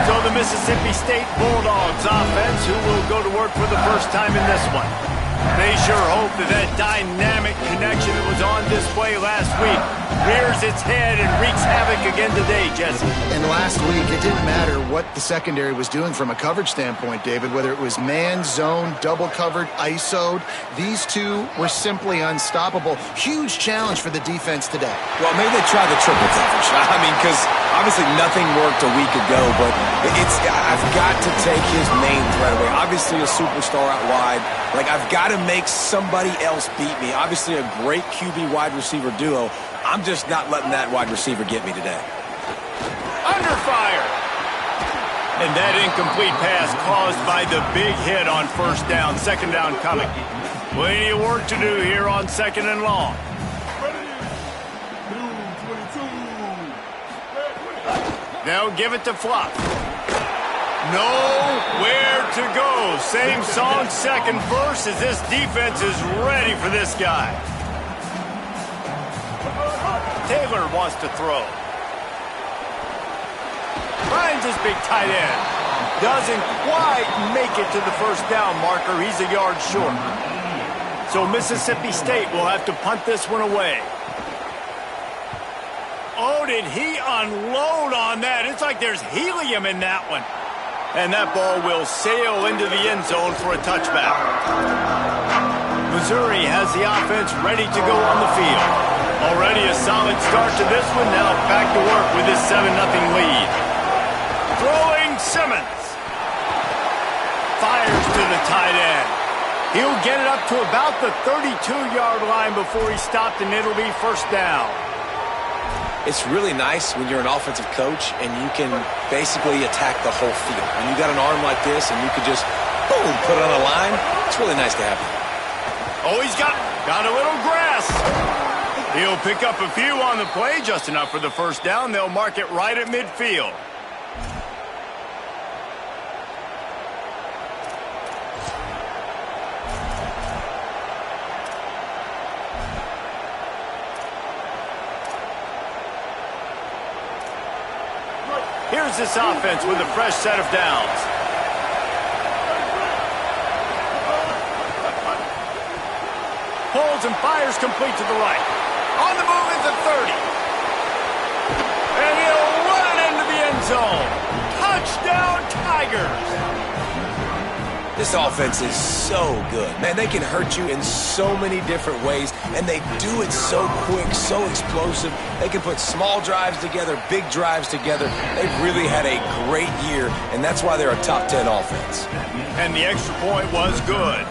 So the Mississippi State Bulldogs offense, who will go to work for the first time in this one. They sure hope that dynamic connection that was on display last week rears its head and wreaks havoc again today, Jesse. And last week, it didn't matter what the secondary was doing from a coverage standpoint, David, whether it was man, zone, double covered, ISO'd. These two were simply unstoppable. Huge challenge for the defense today. Well, maybe they try the triple coverage. I mean, because obviously nothing worked a week ago, but I've got to take his main threat away. Obviously a superstar out wide. Like, I've got to make somebody else beat me. Obviously a great QB wide receiver duo. I'm just not letting that wide receiver get me today. Under fire. And that incomplete pass caused by the big hit on first down. Second down coming. Plenty of work to do here on second and long. They'll give it to Fluff. Nowhere to go. Same song, second verse, as this defense is ready for this guy. Taylor wants to throw. Finds his big tight end. Doesn't quite make it to the first down marker. He's a yard short. So Mississippi State will have to punt this one away. Oh, did he unload on that? It's like there's helium in that one. And that ball will sail into the end zone for a touchback. Missouri has the offense ready to go on the field. Already a solid start to this one. Now back to work with this 7-0 lead. Simmons. Fires to the tight end. He'll get it up to about the 32-yard line before he stopped, and it'll be first down. It's really nice when you're an offensive coach and you can basically attack the whole field. When you got an arm like this and you can just, boom, put it on a line, it's really nice to have that. Oh, he's got a little grass. He'll pick up a few on the play, just enough for the first down. They'll mark it right at midfield. Here's this offense with a fresh set of downs. Pulls and fires complete to the right. On the move at the 30. And he'll run it into the end zone. Touchdown, Tigers. This offense is so good. Man, they can hurt you in so many different ways, and they do it so quick, so explosive. They can put small drives together, big drives together. They've really had a great year, and that's why they're a top 10 offense. And the extra point was good.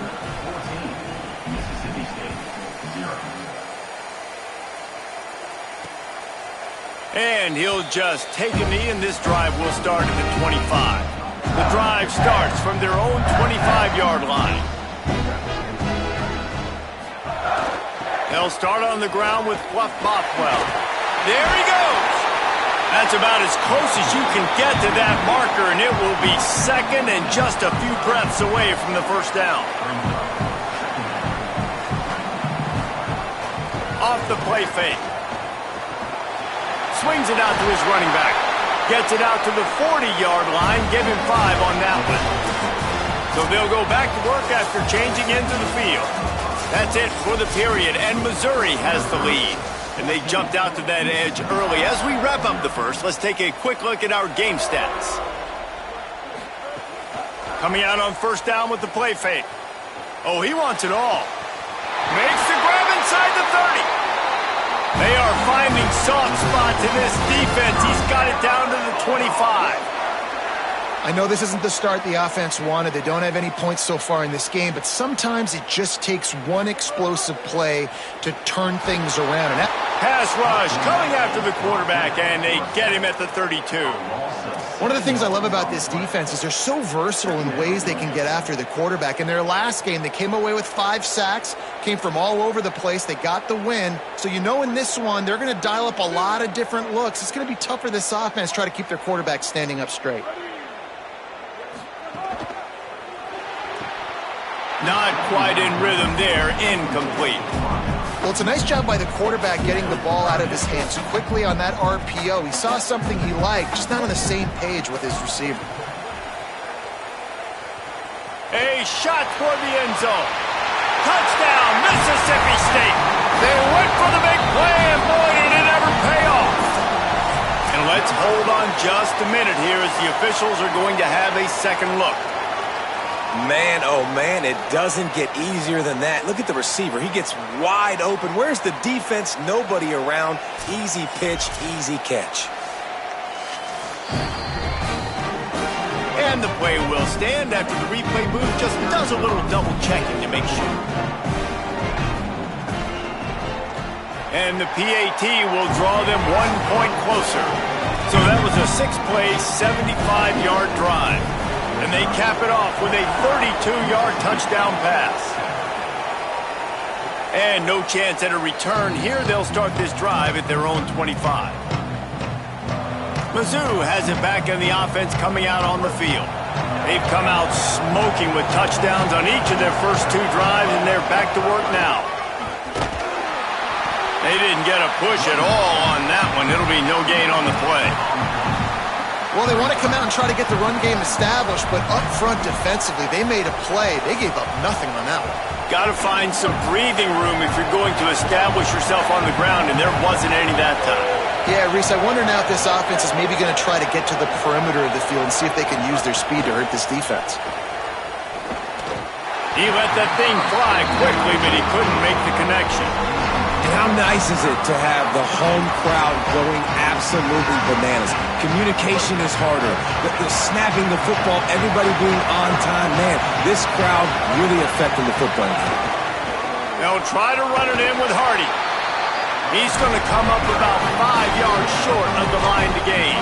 And he'll just take a knee, and this drive will start at the 25. The drive starts from their own 25-yard line. They'll start on the ground with Fluff Bothwell. There he goes. That's about as close as you can get to that marker, and it will be second and just a few breaths away from the first down. Off the play fake. Swings it out to his running back. Gets it out to the 40-yard line. Give him 5 on that one. So they'll go back to work after changing into the field. That's it for the period, and Missouri has the lead. And they jumped out to that edge early. As we wrap up the first, let's take a quick look at our game stats. Coming out on first down with the play fake. Oh, he wants it all. Makes the grab inside the 30. They are finding soft spots in this defense. He's got it down to the 25. I know this isn't the start the offense wanted. They don't have any points so far in this game, but sometimes it just takes one explosive play to turn things around. And pass rush coming after the quarterback, and they get him at the 32. One of the things I love about this defense is they're so versatile in ways they can get after the quarterback. In their last game, they came away with 5 sacks, came from all over the place. They got the win. So you know in this one, they're going to dial up a lot of different looks. It's going to be tough for this offense to try to keep their quarterback standing up straight. Not quite in rhythm there, incomplete. Well, it's a nice job by the quarterback getting the ball out of his hands quickly on that RPO. He saw something he liked, just not on the same page with his receiver. A shot toward the end zone. Touchdown, Mississippi State. They went for the big play, and boy, did it ever pay off. And let's hold on just a minute here as the officials are going to have a second look. Man, oh man, it doesn't get easier than that. Look at the receiver. He gets wide open. Where's the defense? Nobody around. Easy pitch, easy catch. And the play will stand after the replay booth just does a little double checking to make sure. And the PAT will draw them 1 point closer. So that was a 6-play, 75-yard drive. And they cap it off with a 32-yard touchdown pass. And no chance at a return here. They'll start this drive at their own 25. Mizzou has it back in the offense coming out on the field. They've come out smoking with touchdowns on each of their first 2 drives, and they're back to work now. They didn't get a push at all on that one. It'll be no gain on the play. Well, they want to come out and try to get the run game established, but up front defensively, they made a play. They gave up nothing on that one. Got to find some breathing room if you're going to establish yourself on the ground, and there wasn't any that time. Yeah, Reese, I wonder now if this offense is maybe going to try to get to the perimeter of the field and see if they can use their speed to hurt this defense. He let that thing fly quickly, but he couldn't make the connection. And how nice is it to have the home crowd going absolutely bananas? Communication is harder. The snapping the football, everybody being on time. Man, this crowd really affecting the football game. They'll try to run it in with Hardy. He's going to come up about 5 yards short of the line to gain.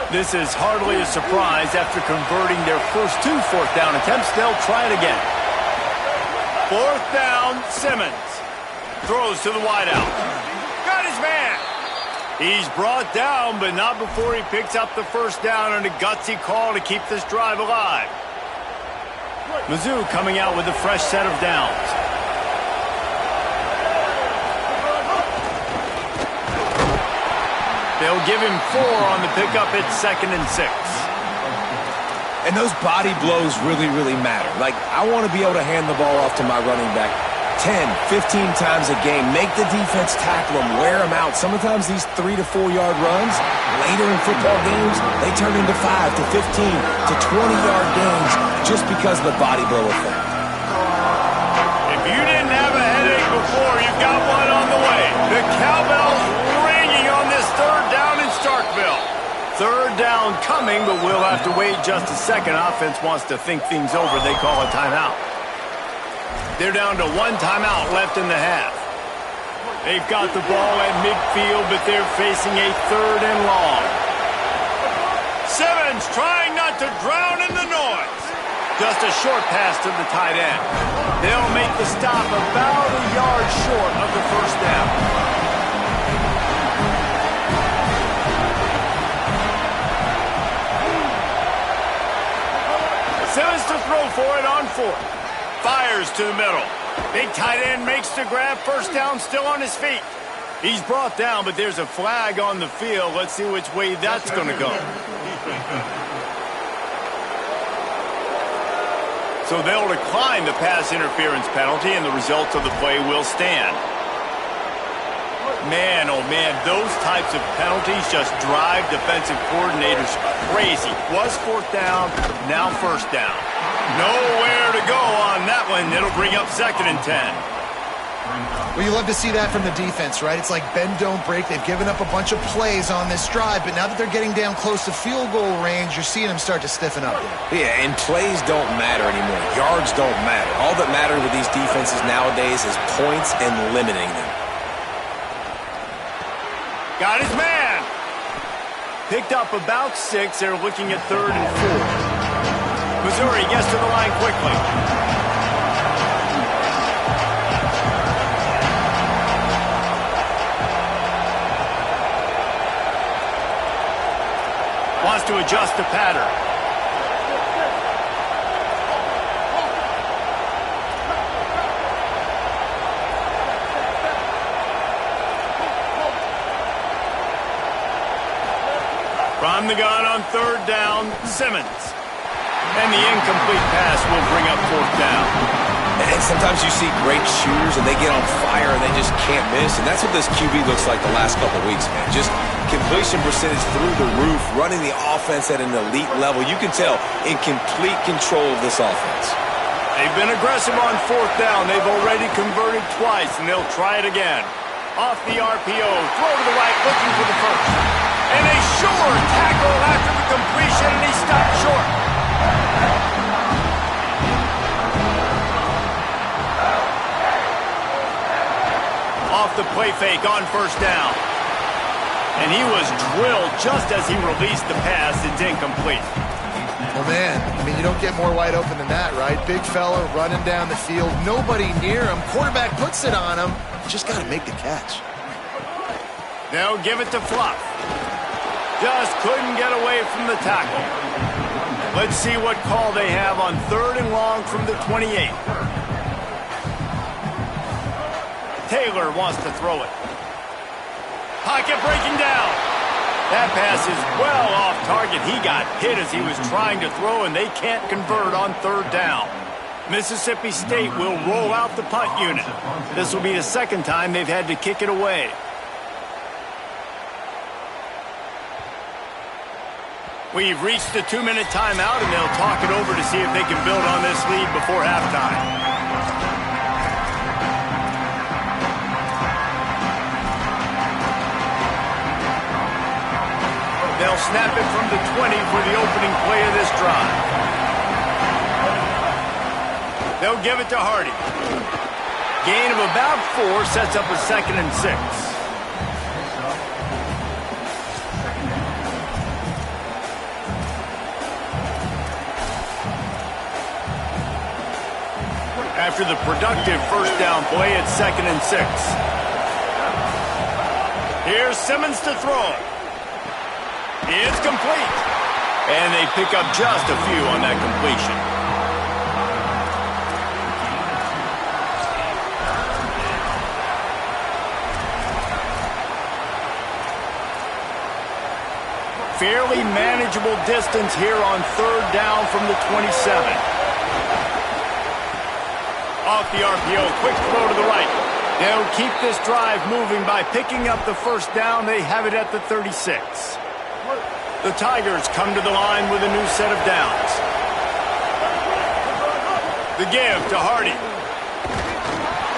This is hardly a surprise. After converting their first 2 fourth-down attempts, they'll try it again. 4th down, Simmons. Throws to the wideout. Got his man. He's brought down, but not before he picks up the first down and a gutsy call to keep this drive alive. Mizzou coming out with a fresh set of downs. They'll give him 4 on the pickup at 2nd and 6. And those body blows really, really matter. Like, I want to be able to hand the ball off to my running back 10, 15 times a game. Make the defense tackle them, wear them out. Sometimes these 3 to 4 yard runs, later in football games, they turn into 5 to 15 to 20-yard gains just because of the body blow effect. If you didn't have a headache before, you've got one on the way. The cowbell's ringing on this 3rd down in Starkville. 3rd down coming, but we'll have to wait just a second. Offense wants to think things over. They call a timeout. They're down to 1 timeout left in the half. They've got the ball at midfield, but they're facing a 3rd and long. Simmons trying not to drown in the noise. Just a short pass to the tight end. They'll make the stop about a yard short of the first down. Simmons to throw for it on 4th. Fires to the middle. Big tight end makes the grab. First down, still on his feet. He's brought down, but there's a flag on the field. Let's see which way that's going to go. So they'll decline the pass interference penalty, and the results of the play will stand. Man, oh man, those types of penalties just drive defensive coordinators crazy. Was 4th down, now 1st down. Nowhere to go on that one. It'll bring up 2nd and 10. Well, you love to see that from the defense, right? It's like bend, don't break. They've given up a bunch of plays on this drive, but now that they're getting down close to field goal range, you're seeing them start to stiffen up. Yeah, and plays don't matter anymore. Yards don't matter. All that matters with these defenses nowadays is points and limiting them. Got his man. Picked up about 6. They're looking at 3rd and 4. Missouri gets to the line quickly. Wants to adjust the pattern. From the gun on 3rd down, Simmons. And the incomplete pass will bring up 4th down. And sometimes you see great shooters and they get on fire and they just can't miss. And that's what this QB looks like the last couple of weeks, man. Just completion percentage through the roof, running the offense at an elite level. You can tell in complete control of this offense. They've been aggressive on 4th down. They've already converted twice, and they'll try it again. Off the RPO, throw to the right, looking for the first. And a sure tackle after the completion, and he stopped short. Off the play fake on 1st down. And he was drilled just as he released the pass. It's incomplete. Well, man, I mean, you don't get more wide open than that, right? Big fella running down the field, nobody near him. Quarterback puts it on him. Just got to make the catch. They'll give it to Fluff. Just couldn't get away from the tackle. Let's see what call they have on 3rd and long from the 28. Taylor wants to throw it. Pocket breaking down. That pass is well off target. He got hit as he was trying to throw, and they can't convert on 3rd down. Mississippi State will roll out the punt unit. This will be the 2nd time they've had to kick it away. We've reached the 2-minute timeout, and they'll talk it over to see if they can build on this lead before halftime. They'll snap it from the 20 for the opening play of this drive. They'll give it to Hardy. Gain of about 4 sets up a 2nd and 6. After the productive first down play, it's 2nd and 6. Here's Simmons to throw. It's complete. And they pick up just a few on that completion. Fairly manageable distance here on 3rd down from the 27. Off the RPO, quick throw to the right. They'll keep this drive moving by picking up the first down. They have it at the 36. The Tigers come to the line with a new set of downs. The give to Hardy.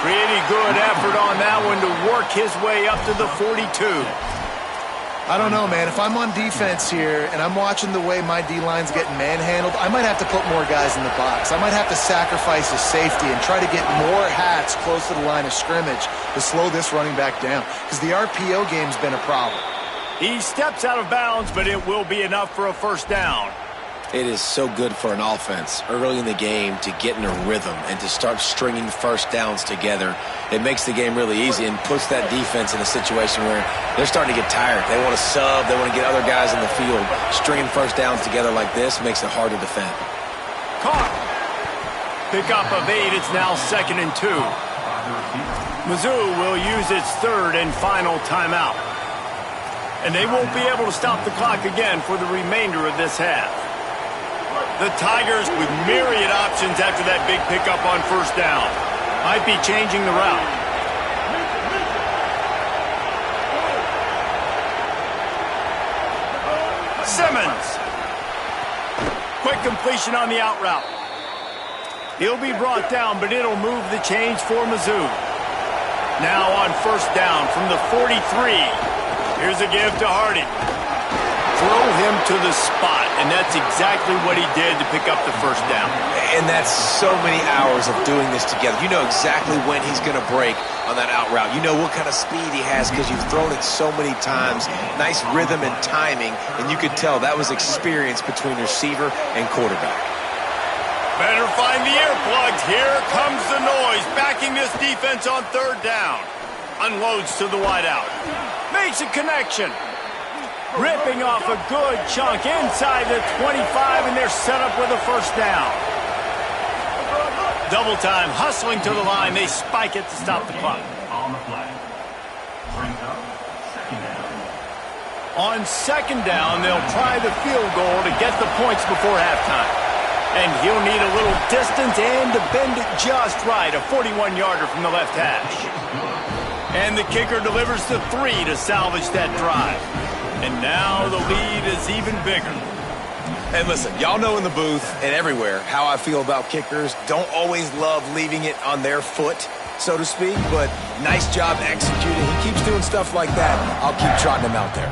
Pretty good effort on that one to work his way up to the 42. I don't know, man. If I'm on defense here and I'm watching the way my D-line's getting manhandled, I might have to put more guys in the box. I might have to sacrifice his safety and try to get more hats close to the line of scrimmage to slow this running back down, because the RPO game's been a problem. He steps out of bounds, but it will be enough for a first down. It is so good for an offense early in the game to get in a rhythm and to start stringing first downs together. It makes the game really easy and puts that defense in a situation where they're starting to get tired. They want to sub. They want to get other guys in the field. Stringing first downs together like this makes it hard to defend. Caught. Pick up of 8. It's now 2nd and 2. Mizzou will use its 3rd and final timeout. And they won't be able to stop the clock again for the remainder of this half. The Tigers with myriad options after that big pickup on first down. Might be changing the route. Simmons. Quick completion on the out route. He'll be brought down, but it'll move the chains for Mizzou. Now on first down from the 43. Here's a give to Hardy. Throw him to the spot, and that's exactly what he did to pick up the first down. And that's so many hours of doing this together. You know exactly when he's going to break on that out route. You know what kind of speed he has because you've thrown it so many times. Nice rhythm and timing, and you could tell that was experience between receiver and quarterback. Better find the earplugs. Here comes the noise, backing this defense on 3rd down. Unloads to the wideout. Makes a connection. Ripping off a good chunk inside the 25, and they're set up with a first down. Double time, hustling to the line. They spike it to stop the clock. On the flag. Brings up 2nd down. On 2nd down, they'll try the field goal to get the points before halftime. And he'll need a little distance and to bend it just right. A 41-yarder from the left hash. And the kicker delivers the 3 to salvage that drive. And now the lead is even bigger. And listen, y'all know in the booth and everywhere how I feel about kickers. Don't always love leaving it on their foot, so to speak, but nice job executing. He keeps doing stuff like that. I'll keep trotting him out there.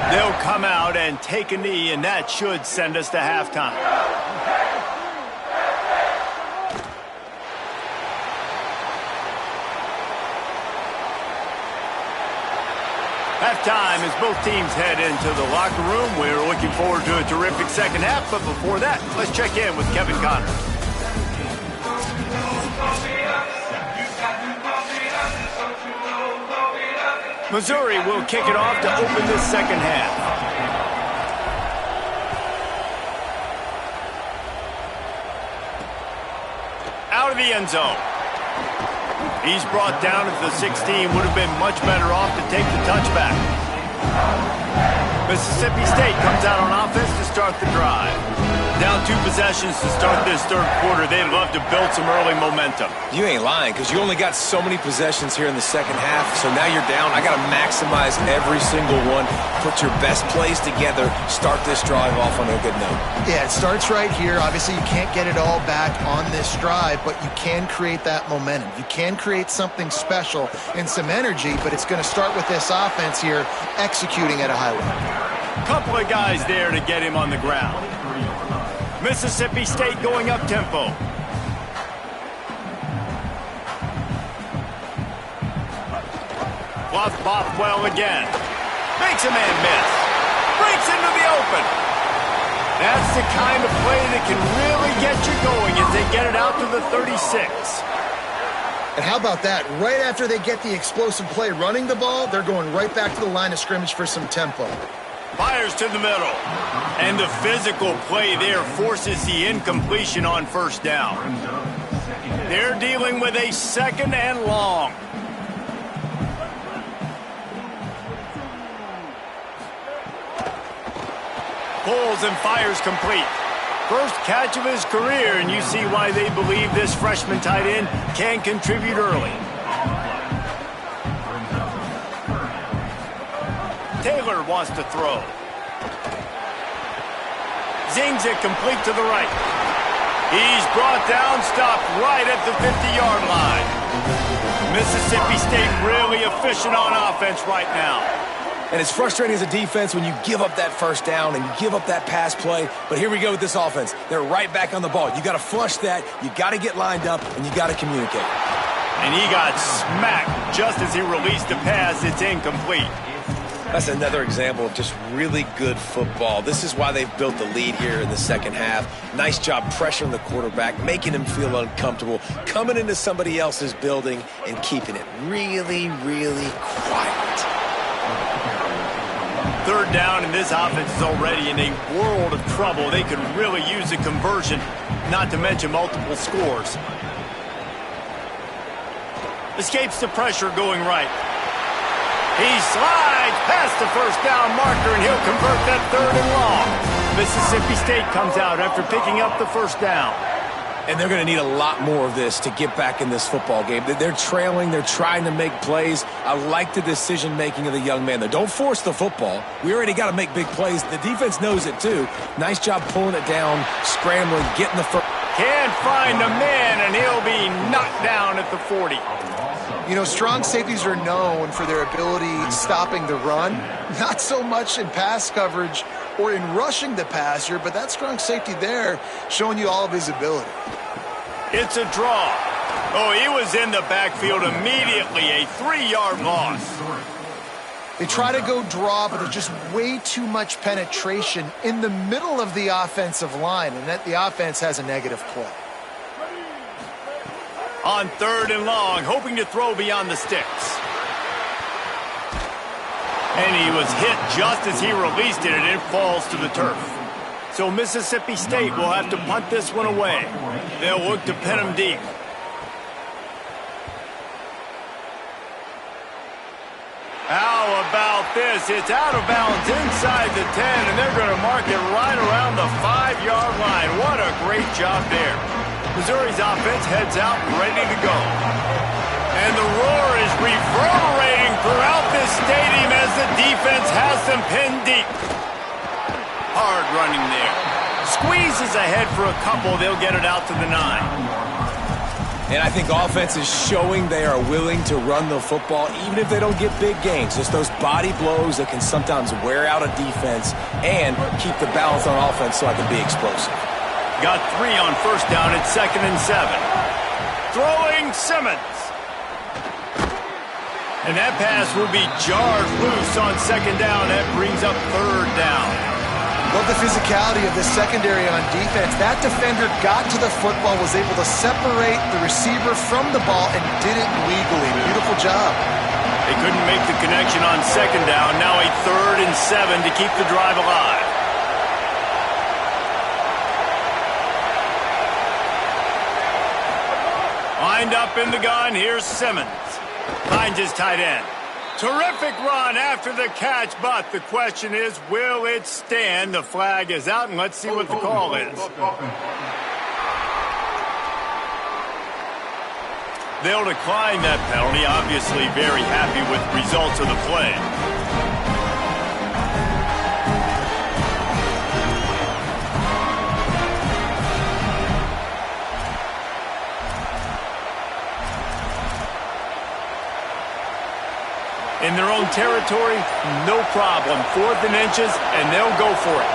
They'll come out and take a knee, and that should send us to halftime. Halftime as both teams head into the locker room. We're looking forward to a terrific second half, but before that, let's check in with Kevin Connors. Missouri will kick it off to open this second half. Out of the end zone. He's brought down at the 16. Would have been much better off to take the touchback. Mississippi State comes out on offense to start the drive. Down 2 possessions to start this third quarter. They'd love to build some early momentum. You ain't lying, because you only got so many possessions here in the second half, so now you're down. I got to maximize every single one. Put your best plays together. Start this drive off on a good note. Yeah, it starts right here. Obviously, you can't get it all back on this drive, but you can create that momentum. You can create something special and some energy, but it's going to start with this offense here executing at a high level. Couple of guys there to get him on the ground. Mississippi State going up tempo. Bluff Bothwell again. Makes a man miss. Breaks into the open. That's the kind of play that can really get you going as they get it out to the 36. And how about that? Right after they get the explosive play running the ball, they're going right back to the line of scrimmage for some tempo. Fires to the middle. And the physical play there forces the incompletion on first down. They're dealing with a 2nd and long. Pulls and fires complete. First catch of his career, and you see why they believe this freshman tight end can contribute early. Taylor wants to throw. Zings it complete to the right. He's brought down, stopped right at the 50-yard line. Mississippi State really efficient on offense right now. And it's frustrating as a defense when you give up that first down and you give up that pass play. But here we go with this offense. They're right back on the ball. You got to flush that. You got to get lined up, and you got to communicate. And he got smacked just as he released the pass. It's incomplete. That's another example of just really good football. This is why they've built the lead here in the second half. Nice job pressuring the quarterback, making him feel uncomfortable, coming into somebody else's building and keeping it really, really quiet. Third down, and this offense is already in a world of trouble. They could really use a conversion, not to mention multiple scores. Escapes the pressure going right. He slides past the first down marker, and he'll convert that 3rd and long. Mississippi State comes out after picking up the first down. And they're going to need a lot more of this to get back in this football game. They're trailing. They're trying to make plays. I like the decision-making of the young man there. Don't force the football. We already got to make big plays. The defense knows it, too. Nice job pulling it down, scrambling, getting the first. Can't find a man, and he'll be knocked down at the 40. You know, strong safeties are known for their ability stopping the run. Not so much in pass coverage or in rushing the passer, but that strong safety there showing you all of his ability. It's a draw. Oh, he was in the backfield immediately. A 3-yard loss. They try to go draw, but there's just way too much penetration in the middle of the offensive line, and that the offense has a negative play. On 3rd and long, hoping to throw beyond the sticks. And he was hit just as he released it, and it falls to the turf. So Mississippi State will have to punt this one away. They'll look to pin him deep. How about this? It's out of bounds inside the 10, and they're going to mark it right around the 5-yard line. What a great job there. Missouri's offense heads out ready to go. And the roar is reverberating throughout this stadium as the defense has them pinned deep. Hard running there. Squeezes ahead for a couple. They'll get it out to the 9. And I think offense is showing they are willing to run the football, even if they don't get big gains. Just those body blows that can sometimes wear out a defense and keep the balance on offense so I can be explosive. Got 3 on first down at 2nd and 7. Throwing Simmons. And that pass will be jarred loose on 2nd down. That brings up 3rd down. Love the physicality of the secondary on defense. That defender got to the football, was able to separate the receiver from the ball, and did it legally. Beautiful job. They couldn't make the connection on 2nd down. Now a 3rd and 7 to keep the drive alive. Lined up in the gun, here's Simmons. Finds his tight end. Terrific run after the catch, but the question is, will it stand? The flag is out, and let's see what the call is. They'll decline that penalty, obviously very happy with the results of the play. In their own territory, no problem. 4th and inches, and they'll go for it.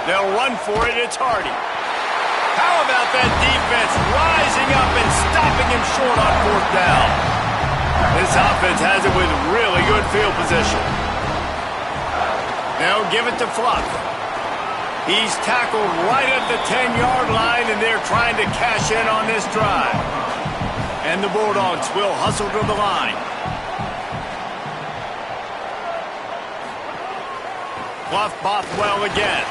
They'll run for it. It's Hardy. How about that defense rising up and stopping him short on 4th down? This offense has it with really good field position. Now give it to Fluff. He's tackled right at the 10-yard line, and they're trying to cash in on this drive. And the Bulldogs will hustle to the line. Fluff Bothwell again.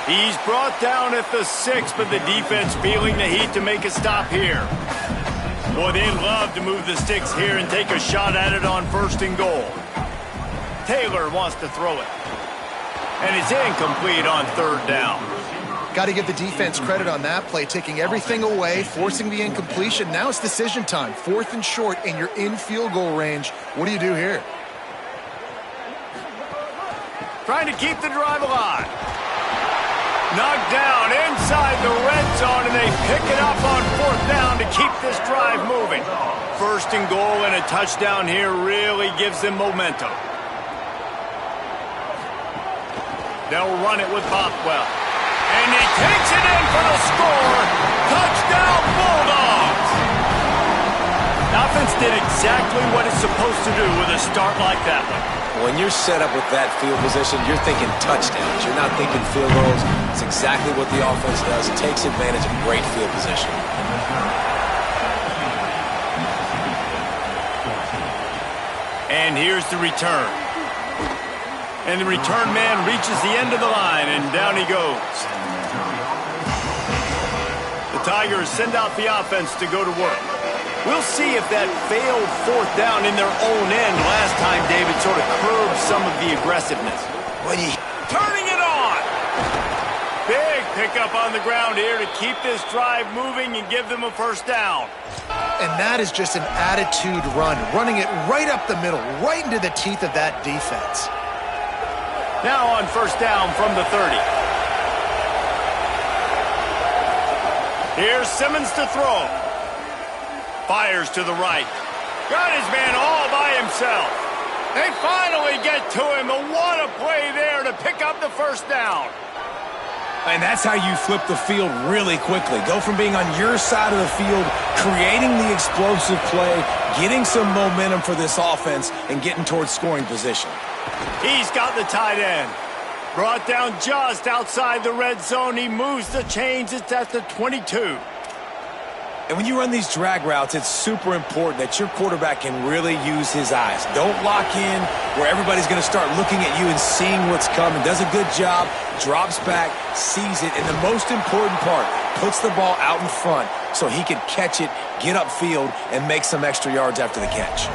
He's brought down at the 6, but the defense feeling the heat to make a stop here. Boy, they'd love to move the sticks here and take a shot at it on 1st and goal. Taylor wants to throw it. And it's incomplete on 3rd down. Got to give the defense credit on that play, taking everything away, forcing the incompletion. Now it's decision time. 4th and short, and you're in field goal range. What do you do here? Trying to keep the drive alive. Knocked down inside the red zone, and they pick it up on 4th down to keep this drive moving. 1st and goal and a touchdown here really gives them momentum. They'll run it with Bothwell. And he takes it in for the score. Touchdown, Bulldogs! The offense did exactly what it's supposed to do with a start like that one. When you're set up with that field position, you're thinking touchdowns. You're not thinking field goals. It's exactly what the offense does. It takes advantage of great field position. And here's the return. And the return man reaches the end of the line, and down he goes. The Tigers send out the offense to go to work. We'll see if that failed 4th down in their own end last time, David, sort of curbed some of the aggressiveness. Turning it on! Big pickup on the ground here to keep this drive moving and give them a 1st down. And that is just an attitude run, running it right up the middle, right into the teeth of that defense. Now on 1st down from the 30. Here's Simmons to throw. Fires to the right. Got his man all by himself. They finally get to him, and what a play there to pick up the 1st down. And that's how you flip the field really quickly. Go from being on your side of the field, creating the explosive play, getting some momentum for this offense, and getting towards scoring position. He's got the tight end. Brought down just outside the red zone. He moves the chains. It's at the 22. And when you run these drag routes, it's super important that your quarterback can really use his eyes. Don't lock in where everybody's going to start looking at you and seeing what's coming. Does a good job, drops back, sees it, and the most important part, puts the ball out in front so he can catch it, get upfield, and make some extra yards after the catch.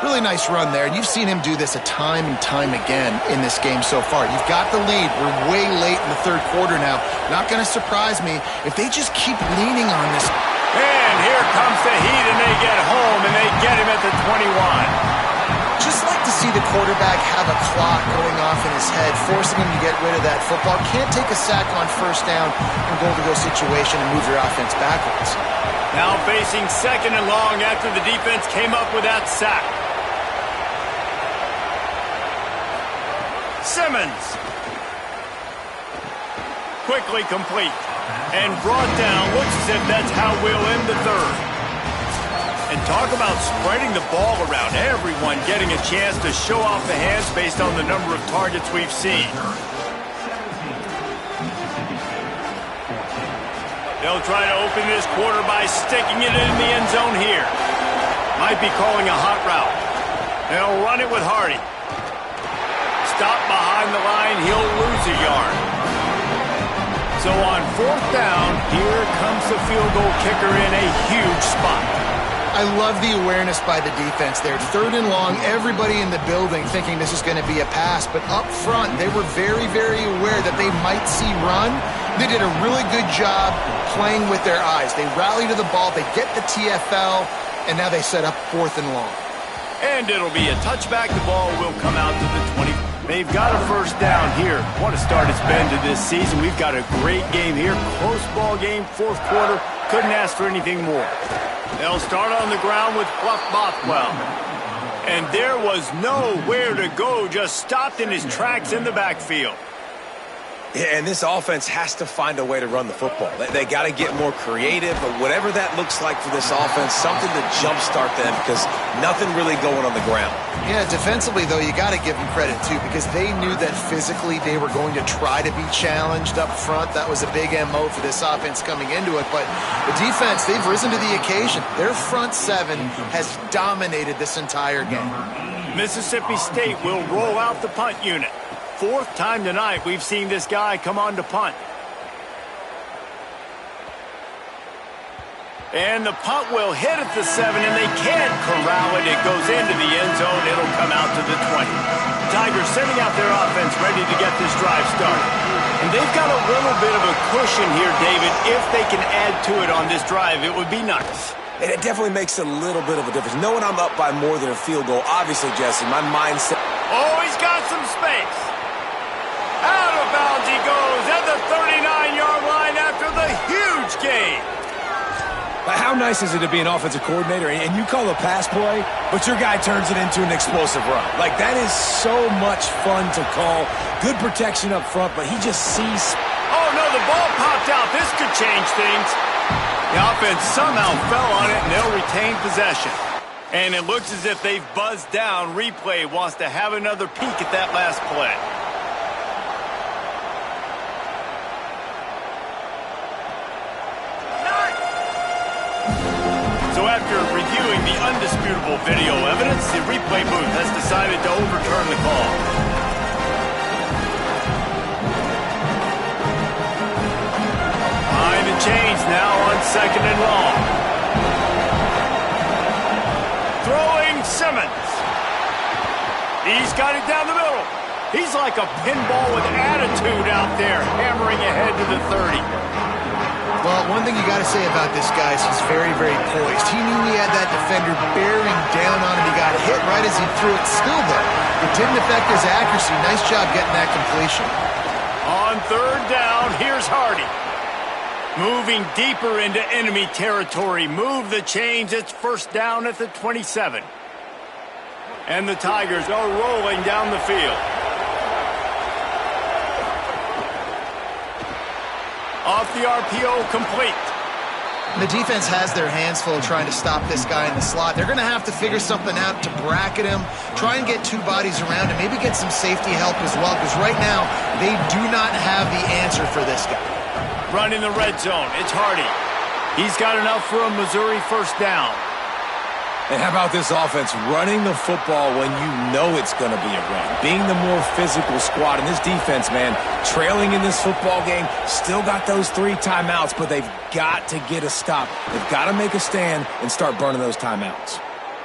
Really nice run there, and you've seen him do this a time and time again in this game so far. You've got the lead. We're way late in the 3rd quarter now. Not going to surprise me if they just keep leaning on this. And here comes the heat, and they get home, and they get him at the 21. Just like to see the quarterback have a clock going off in his head, forcing him to get rid of that football. Can't take a sack on 1st down and goal-to-go situation and move your offense backwards. Now facing 2nd and long after the defense came up with that sack. Simmons. Quickly complete. And brought down. Looks as if that's how we'll end the 3rd. And talk about spreading the ball around. Everyone getting a chance to show off the hands based on the number of targets we've seen. They'll try to open this quarter by sticking it in the end zone here. Might be calling a hot route. They'll run it with Hardy. Stop behind the line. He'll lose a yard. So on 4th down, here comes the field goal kicker in a huge spot. I love the awareness by the defense there. 3rd and long, everybody in the building thinking this is going to be a pass, but up front, they were very, very aware that they might see run. They did a really good job playing with their eyes. They rally to the ball, they get the TFL, and now they set up 4th and long. And it'll be a touchback. The ball will come out to the 20. They've got a first down here. What a start it's been to this season. We've got a great game here. Close ball game, 4th quarter. Couldn't ask for anything more. They'll start on the ground with Bluff Bothwell. And there was nowhere to go. Just stopped in his tracks in the backfield. Yeah, and this offense has to find a way to run the football. They got to get more creative, but whatever that looks like for this offense, something to jumpstart them because nothing really going on the ground. Yeah, defensively, though, you got to give them credit, too, because they knew that physically they were going to try to be challenged up front. That was a big MO for this offense coming into it. But the defense, they've risen to the occasion. Their front 7 has dominated this entire game. Mississippi State will roll out the punt unit. 4th time tonight we've seen this guy come on to punt. And the punt will hit at the 7, and they can't corral it. It goes into the end zone. It'll come out to the 20. Tigers sending out their offense ready to get this drive started. And they've got a little bit of a cushion here, David. If they can add to it on this drive, it would be nice. And it definitely makes a little bit of a difference. Knowing I'm up by more than a field goal, obviously, Jesse, my mindset... Oh, he's got some space. Out of bounds he goes at the 39-yard line after the huge gain. But how nice is it to be an offensive coordinator and you call a pass play, but your guy turns it into an explosive run? Like, that is so much fun to call. Good protection up front, but he just sees... Oh, no, the ball popped out. This could change things. The offense somehow fell on it, and they'll retain possession. And it looks as if they've buzzed down. Replay wants to have another peek at that last play. So after reviewing the undisputable video evidence, the replay booth has decided to overturn the call. Behind the chains now on 2nd and long. Throwing Simmons. He's got it down the middle. He's like a pinball with attitude out there, hammering ahead to the 30. Well, one thing you got to say about this guy is he's very, very poised. He knew he had that defender bearing down on him. He got hit right as he threw it still, though. It didn't affect his accuracy. Nice job getting that completion. On 3rd down, here's Hardy. Moving deeper into enemy territory. Move the chains. It's 1st down at the 27. And the Tigers are rolling down the field. Off the RPO, complete. The defense has their hands full trying to stop this guy in the slot. They're going to have to figure something out to bracket him, try and get 2 bodies around him, maybe get some safety help as well, because right now they do not have the answer for this guy. Run in the red zone. It's Hardy. He's got enough for a Missouri 1st down. And how about this offense running the football when you know it's going to be a run? Being the more physical squad. And this defense, man, trailing in this football game, still got those 3 timeouts, but they've got to get a stop. They've got to make a stand and start burning those timeouts.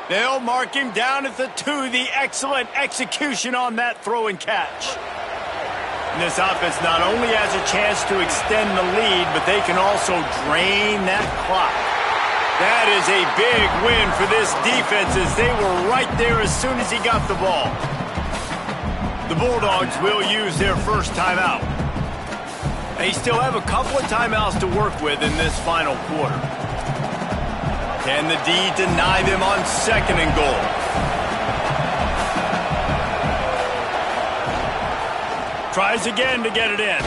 They'll mark him down at the 2. The excellent execution on that throw and catch. And this offense not only has a chance to extend the lead, but they can also drain that clock. That is a big win for this defense as they were right there as soon as he got the ball. The Bulldogs will use their 1st timeout. They still have a couple of timeouts to work with in this final quarter. Can the D deny them on 2nd and goal? Tries again to get it in.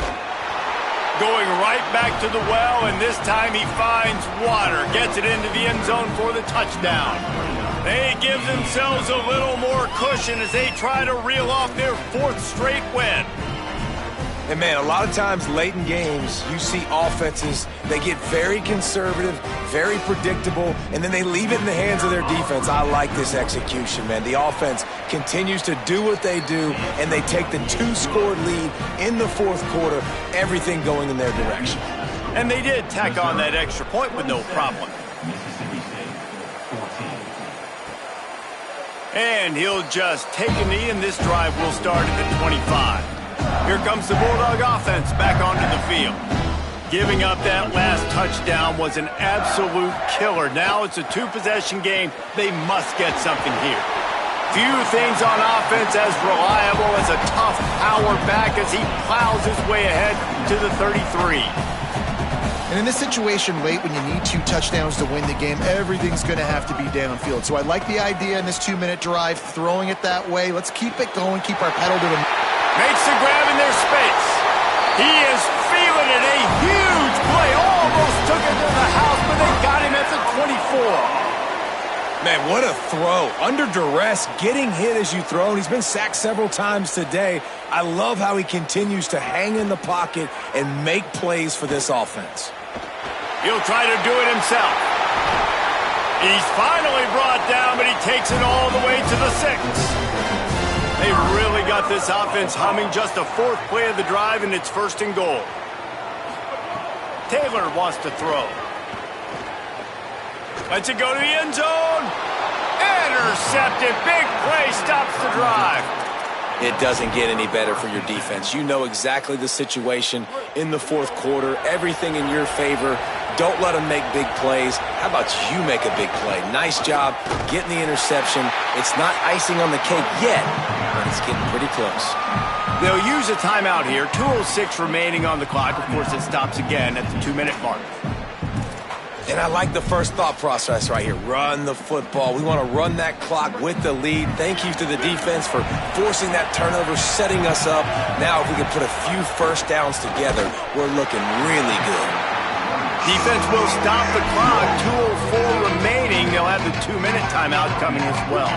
Going right back to the well, and this time he finds water. Gets it into the end zone for the touchdown. They give themselves a little more cushion as they try to reel off their 4th straight win. And, man, a lot of times late in games, you see offenses, they get very conservative, very predictable, and then they leave it in the hands of their defense. I like this execution, man. The offense continues to do what they do, and they take the 2-score lead in the 4th quarter, everything going in their direction. And they did tack on that extra point with no problem. And he'll just take a knee, and this drive will start at the 25. Here comes the Bulldog offense back onto the field. Giving up that last touchdown was an absolute killer. Now it's a two-possession game. They must get something here. Few things on offense as reliable as a tough power back as he plows his way ahead to the 33. And in this situation late when you need 2 touchdowns to win the game, everything's going to have to be downfield. So I like the idea in this 2-minute drive, throwing it that way. Let's keep it going, keep our pedal to the... Makes the grab in their space. He is feeling it. A huge play. Almost took it to the house, but they got him at the 24. Man, what a throw. Under duress, getting hit as you throw. And he's been sacked several times today. I love how he continues to hang in the pocket and make plays for this offense. He'll try to do it himself. He's finally brought down, but he takes it all the way to the 6. They really got this offense humming. Just the 4th play of the drive, and it's 1st and goal. Taylor wants to throw. Lets it go to the end zone. Intercepted. Big play stops the drive. It doesn't get any better for your defense. You know exactly the situation in the 4th quarter. Everything in your favor. Don't let them make big plays. How about you make a big play? Nice job getting the interception. It's not icing on the cake yet, but it's getting pretty close. They'll use a timeout here. 2:06 remaining on the clock. Of course, it stops again at the 2-minute mark. And I like the first thought process right here. Run the football. We want to run that clock with the lead. Thank you to the defense for forcing that turnover, setting us up. Now, if we can put a few first downs together, we're looking really good. Defense will stop the clock. 2:04 remaining. They'll have the 2-minute timeout coming as well.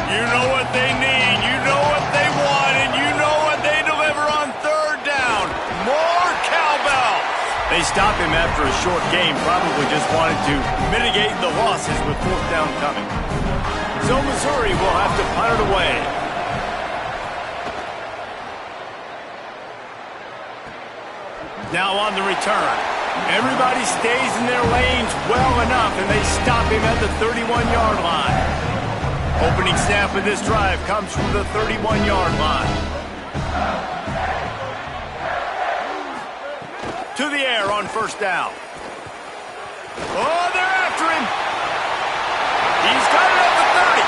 You know what they need. You know what they want. And you know what they deliver on 3rd down. More cowbell. They stop him after a short game. Probably just wanted to mitigate the losses with 4th down coming. So Missouri will have to punt it away. Now on the return. Everybody stays in their lanes well enough, and they stop him at the 31-yard line. Opening snap of this drive comes from the 31-yard line. To the air on 1st down. Oh, they're after him. He's got it at the 30.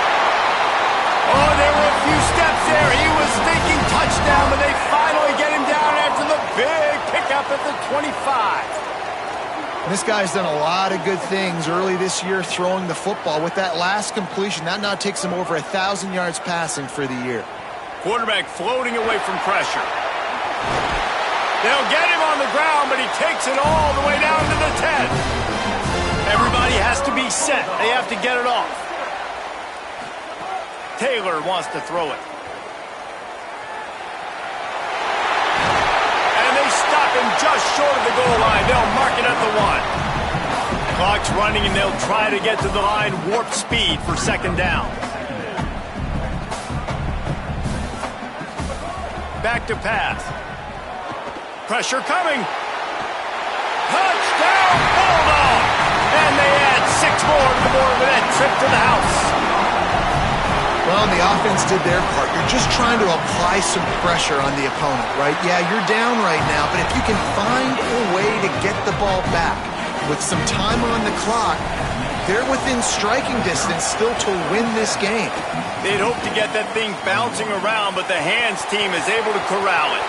Oh, there were a few steps there. He was thinking touchdown, but they finally get him down after the big pickup at the 25. This guy's done a lot of good things early this year throwing the football. With that last completion, that now takes him over 1,000 yards passing for the year. Quarterback floating away from pressure. They'll get him on the ground, but he takes it all the way down to the 10. Everybody has to be set. They have to get it off. Taylor wants to throw it. And they stop him just short of the goal line. They'll mark it at the 1. Clock's running, and they'll try to get to the line warp speed for 2nd down. Back to pass. Pressure coming. Touchdown, Bulldog! And they add 6 more to the board with that trip to the house. Well, the offense did their part. You're just trying to apply some pressure on the opponent, right? Yeah, you're down right now, but if you can find a way to get the ball back with some time on the clock, they're within striking distance still to win this game. They'd hope to get that thing bouncing around, but the hands team is able to corral it.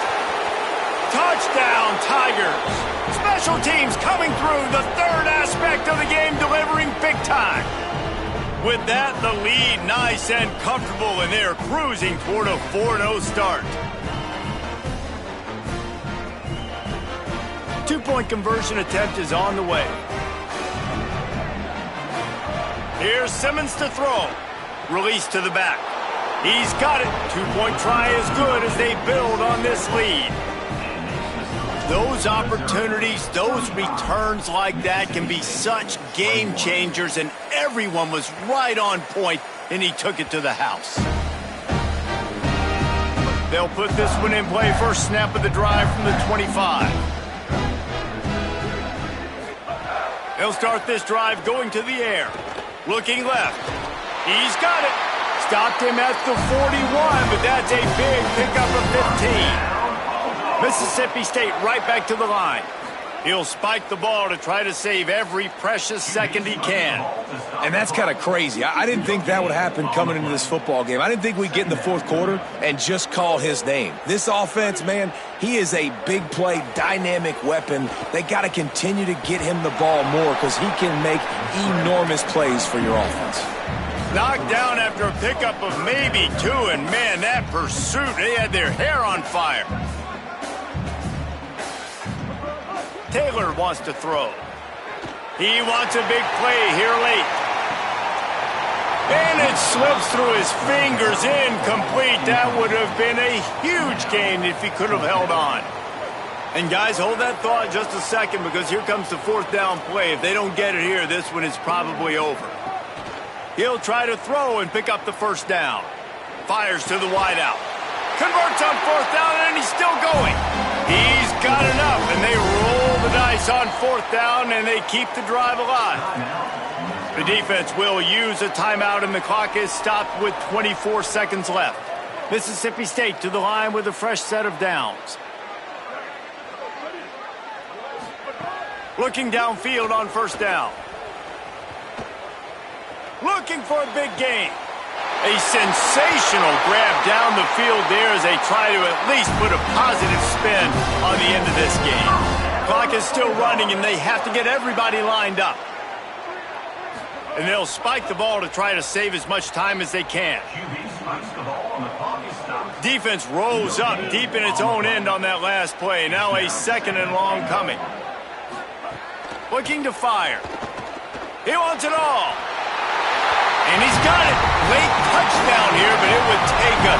Touchdown, Tigers. Special teams coming through, the 3rd aspect of the game, delivering big time. With that, the lead nice and comfortable, and they're cruising toward a 4-0 start. 2-point conversion attempt is on the way. Here's Simmons to throw. Release to the back. He's got it. 2-point try is good as they build on this lead. Those opportunities, those returns like that can be such game changers, and everyone was right on point, and he took it to the house. They'll put this one in play. First snap of the drive from the 25. They'll start this drive going to the air. Looking left. He's got it. stopped him at the 41, but that's a big pickup of 15. Mississippi State right back to the line. He'll spike the ball to try to save every precious second he can. And that's kind of crazy. I didn't think that would happen coming into this football game. I didn't think we'd get in the fourth quarter and just call his name. This offense, man, he is a big play, dynamic weapon. They got to continue to get him the ball more because he can make enormous plays for your offense. Knocked down after a pickup of maybe 2, and man, that pursuit, they had their hair on fire. Taylor wants to throw. He wants a big play here late. And it slips through his fingers, incomplete. That would have been a huge gain if he could have held on. And guys, hold that thought just a second because here comes the fourth down play. If they don't get it here, this one is probably over. He'll try to throw and pick up the first down. Fires to the wideout. Converts on fourth down, and he's still going. He's got enough, and they roll the dice on fourth down, and they keep the drive alive. The defense will use a timeout, and the clock is stopped with 24 seconds left. Mississippi State to the line with a fresh set of downs. Looking downfield on first down. Looking for a big gain. A sensational grab down the field there as they try to at least put a positive spin on the end of this game. Clock is still running, and they have to get everybody lined up. And they'll spike the ball to try to save as much time as they can. QB spikes the ball and the clock is stopped. Defense rolls up deep in its own end on that last play. Now a second and long coming. Looking to fire. He wants it all. And he's got it. Late touchdown here, but it would take a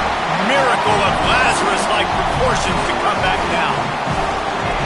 miracle of Lazarus-like proportions to come back down.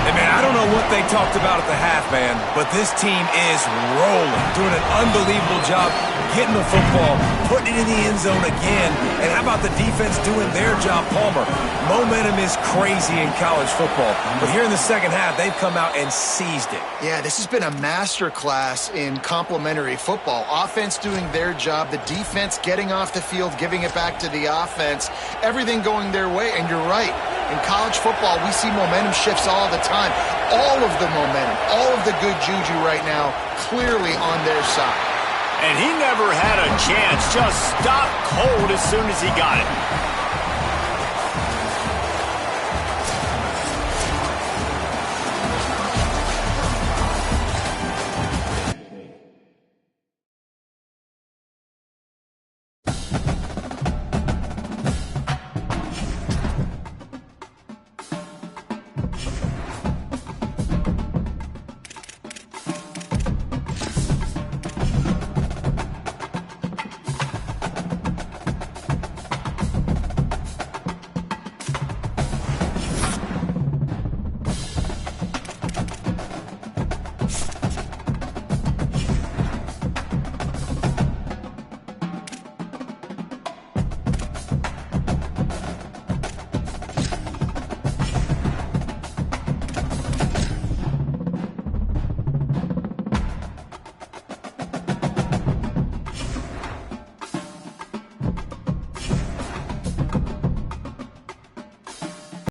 And, man, I don't know what they talked about at the half, man, but this team is rolling, doing an unbelievable job getting the football, putting it in the end zone again. And how about the defense doing their job, Palmer? Momentum is crazy in college football, but here in the second half, they've come out and seized it. Yeah, this has been a master class in complementary football. Offense doing their job, the defense getting off the field, giving it back to the offense, everything going their way. And you're right, in college football, we see momentum shifts all the time. All of the momentum, all of the good juju right now, clearly on their side. And he never had a chance, just stopped cold as soon as he got it.